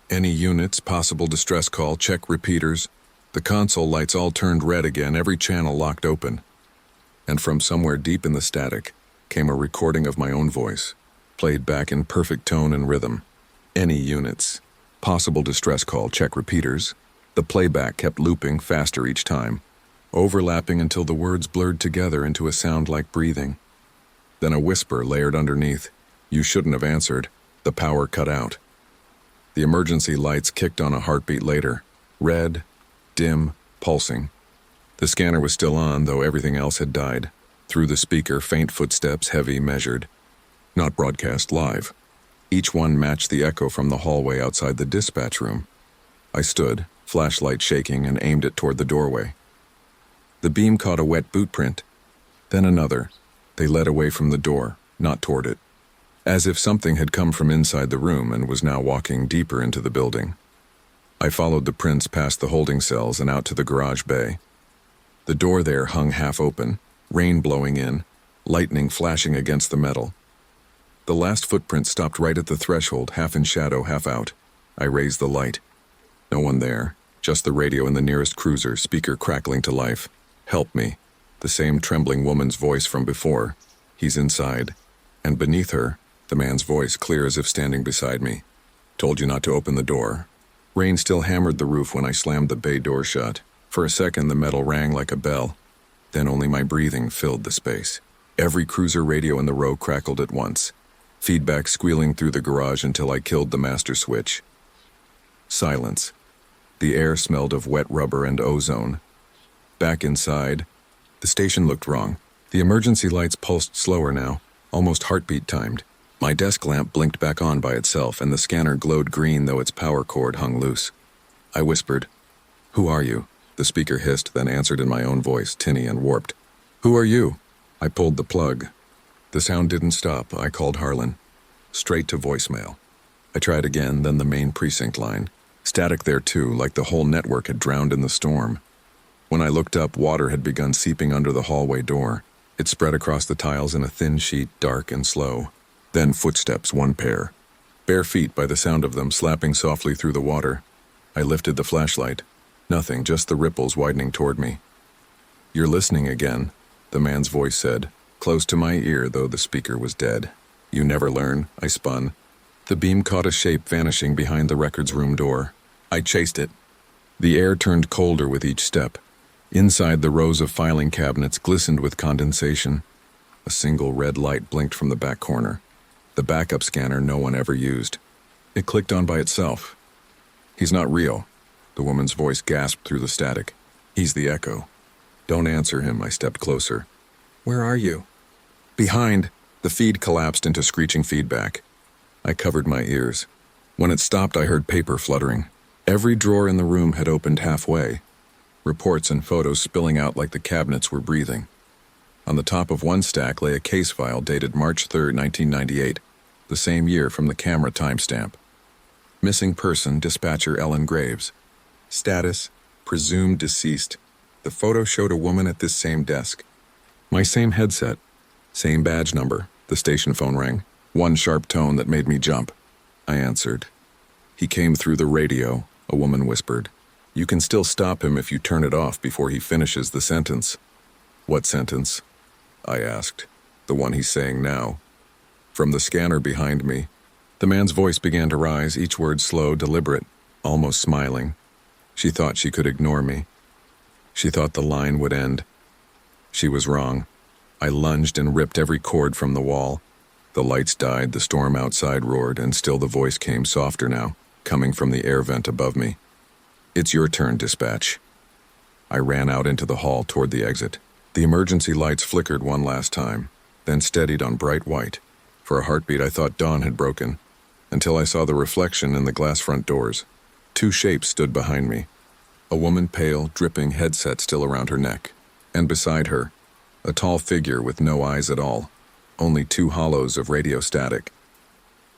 Speaker 1: Any units, possible distress call, check repeaters. The console lights all turned red again, every channel locked open. And from somewhere deep in the static came a recording of my own voice, played back in perfect tone and rhythm. Any units, possible distress call, check repeaters. The playback kept looping faster each time, overlapping until the words blurred together into a sound like breathing. Then a whisper layered underneath. You shouldn't have answered. The power cut out. The emergency lights kicked on a heartbeat later. Red, dim, pulsing. The scanner was still on, though everything else had died. Through the speaker, faint footsteps, heavy, measured. Not broadcast live. Each one matched the echo from the hallway outside the dispatch room. I stood, flashlight shaking, and aimed it toward the doorway. The beam caught a wet boot print. Then another. They led away from the door, not toward it. As if something had come from inside the room and was now walking deeper into the building. I followed the prints past the holding cells and out to the garage bay. The door there hung half open, rain blowing in, lightning flashing against the metal. The last footprint stopped right at the threshold, half in shadow, half out. I raised the light. No one there, just the radio in the nearest cruiser, speaker crackling to life. Help me. The same trembling woman's voice from before. He's inside. And beneath her, the man's voice clear as if standing beside me. Told you not to open the door. Rain still hammered the roof when I slammed the bay door shut. For a second, the metal rang like a bell. Then only my breathing filled the space. Every cruiser radio in the row crackled at once. Feedback squealing through the garage until I killed the master switch. Silence. The air smelled of wet rubber and ozone. Back inside, the station looked wrong. The emergency lights pulsed slower now, almost heartbeat timed. My desk lamp blinked back on by itself, and the scanner glowed green though its power cord hung loose. I whispered, "Who are you?" The speaker hissed, then answered in my own voice, tinny and warped. "Who are you?" I pulled the plug. The sound didn't stop. I called Harlan. Straight to voicemail. I tried again, then the main precinct line. Static there too, like the whole network had drowned in the storm. When I looked up, water had begun seeping under the hallway door. It spread across the tiles in a thin sheet, dark and slow. Then footsteps, one pair. Bare feet by the sound of them slapping softly through the water. I lifted the flashlight. Nothing, just the ripples widening toward me. "You're listening again," the man's voice said, close to my ear though the speaker was dead. "You never learn," I spun. The beam caught a shape vanishing behind the records room door. I chased it. The air turned colder with each step. Inside, the rows of filing cabinets glistened with condensation. A single red light blinked from the back corner. The backup scanner no one ever used. It clicked on by itself. "He's not real," the woman's voice gasped through the static. "He's the echo." "Don't answer him," I stepped closer. "Where are you?" "Behind." The feed collapsed into screeching feedback. I covered my ears. When it stopped, I heard paper fluttering. Every drawer in the room had opened halfway. Reports and photos spilling out like the cabinets were breathing. On the top of one stack lay a case file dated March 3, 1998, the same year from the camera timestamp. Missing person, dispatcher Ellen Graves. Status, presumed deceased. The photo showed a woman at this same desk. My same headset, same badge number. The station phone rang. One sharp tone that made me jump. I answered. "He came through the radio," a woman whispered. "You can still stop him if you turn it off before he finishes the sentence." "What sentence?" I asked. "The one he's saying now." From the scanner behind me, the man's voice began to rise, each word slow, deliberate, almost smiling. She thought she could ignore me. She thought the line would end. She was wrong. I lunged and ripped every cord from the wall. The lights died, the storm outside roared, and still the voice came softer now, coming from the air vent above me. "It's your turn, dispatch." I ran out into the hall toward the exit. The emergency lights flickered one last time, then steadied on bright white. For a heartbeat, I thought dawn had broken, until I saw the reflection in the glass front doors. Two shapes stood behind me. A woman, pale, dripping, headset still around her neck. And beside her, a tall figure with no eyes at all, only two hollows of radio static.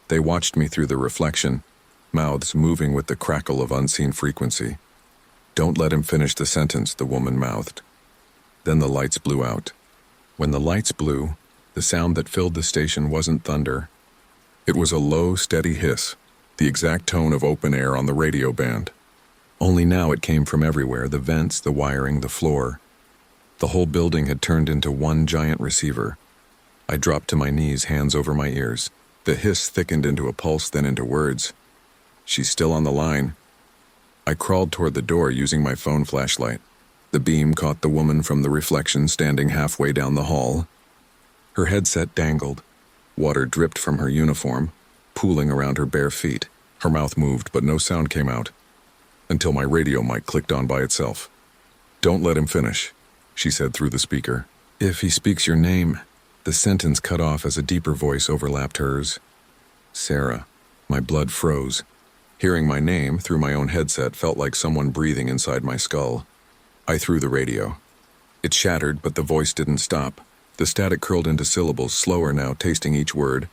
Speaker 1: They watched me through the reflection, mouths moving with the crackle of unseen frequency. "Don't let him finish the sentence," the woman mouthed. Then the lights blew out. When the lights blew, the sound that filled the station wasn't thunder. It was a low, steady hiss, the exact tone of open air on the radio band. Only now it came from everywhere, the vents, the wiring, the floor. The whole building had turned into one giant receiver. I dropped to my knees, hands over my ears. The hiss thickened into a pulse, then into words. "She's still on the line." I crawled toward the door using my phone flashlight. The beam caught the woman from the reflection standing halfway down the hall. Her headset dangled. Water dripped from her uniform, pooling around her bare feet. Her mouth moved, but no sound came out, until my radio mic clicked on by itself. "Don't let him finish," she said through the speaker. "If he speaks your name..." The sentence cut off as a deeper voice overlapped hers. "Sarah." My blood froze. Hearing my name through my own headset felt like someone breathing inside my skull. I threw the radio. It shattered, but the voice didn't stop. The static curled into syllables, slower now, tasting each word.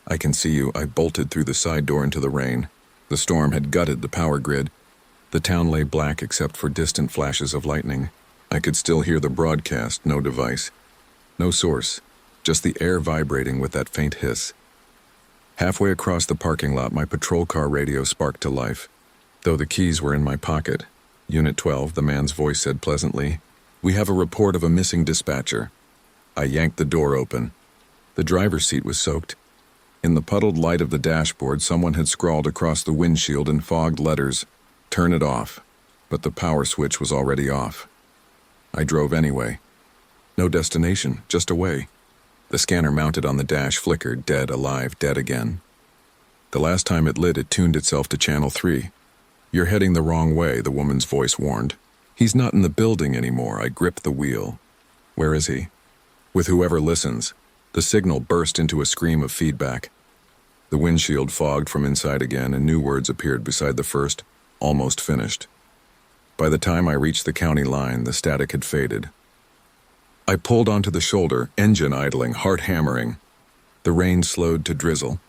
Speaker 1: "I can see you." I bolted through the side door into the rain. The storm had gutted the power grid. The town lay black except for distant flashes of lightning. I could still hear the broadcast, no device. No source, just the air vibrating with that faint hiss. Halfway across the parking lot, my patrol car radio sparked to life. Though the keys were in my pocket. "Unit 12, the man's voice said pleasantly. "We have a report of a missing dispatcher." I yanked the door open. The driver's seat was soaked. In the puddled light of the dashboard, someone had scrawled across the windshield in fogged letters, "Turn it off." But the power switch was already off. I drove anyway. No destination, just away. The scanner mounted on the dash flickered, dead, alive, dead again. The last time it lit, it tuned itself to channel 3. "You're heading the wrong way," the woman's voice warned. "He's not in the building anymore." I gripped the wheel. "Where is he?" "With whoever listens." The signal burst into a scream of feedback. The windshield fogged from inside again, and new words appeared beside the first, "almost finished." By the time I reached the county line, the static had faded. I pulled onto the shoulder, engine idling, heart hammering. The rain slowed to drizzle.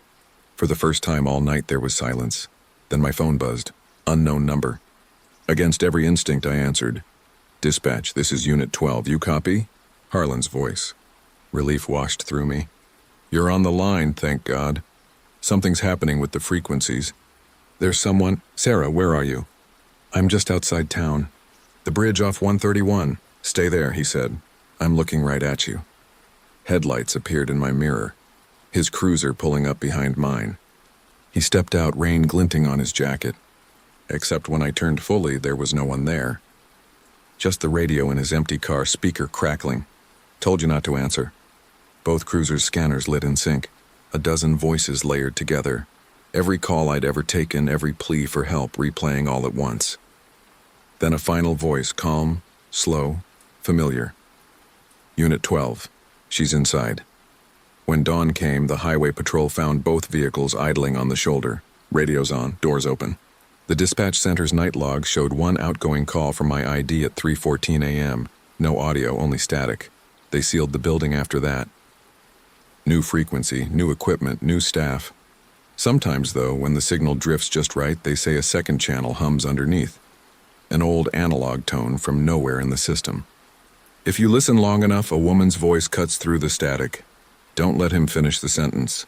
Speaker 1: For the first time all night there was silence. Then my phone buzzed. Unknown number. Against every instinct I answered. Dispatch, this is Unit 12. You copy? Harlan's voice. Relief washed through me. You're on the line, thank God. Something's happening with the frequencies. There's someone... Sarah, where are you? I'm just outside town. The bridge off 131. Stay there, he said. I'm looking right at you. Headlights appeared in my mirror, his cruiser pulling up behind mine. He stepped out, rain glinting on his jacket. Except when I turned fully, there was no one there. Just the radio in his empty car, speaker crackling. Told you not to answer. Both cruisers' scanners lit in sync. A dozen voices layered together. Every call I'd ever taken, every plea for help replaying all at once. Then a final voice, calm, slow, familiar. Unit 12. She's inside. When dawn came, the highway patrol found both vehicles idling on the shoulder. Radios on, doors open. The dispatch center's night log showed one outgoing call from my ID at 3:14 a.m. No audio, only static. They sealed the building after that. New frequency, new equipment, new staff. Sometimes, though, when the signal drifts just right, they say a second channel hums underneath. An old analog tone from nowhere in the system. If you listen long enough, a woman's voice cuts through the static. Don't let him finish the sentence.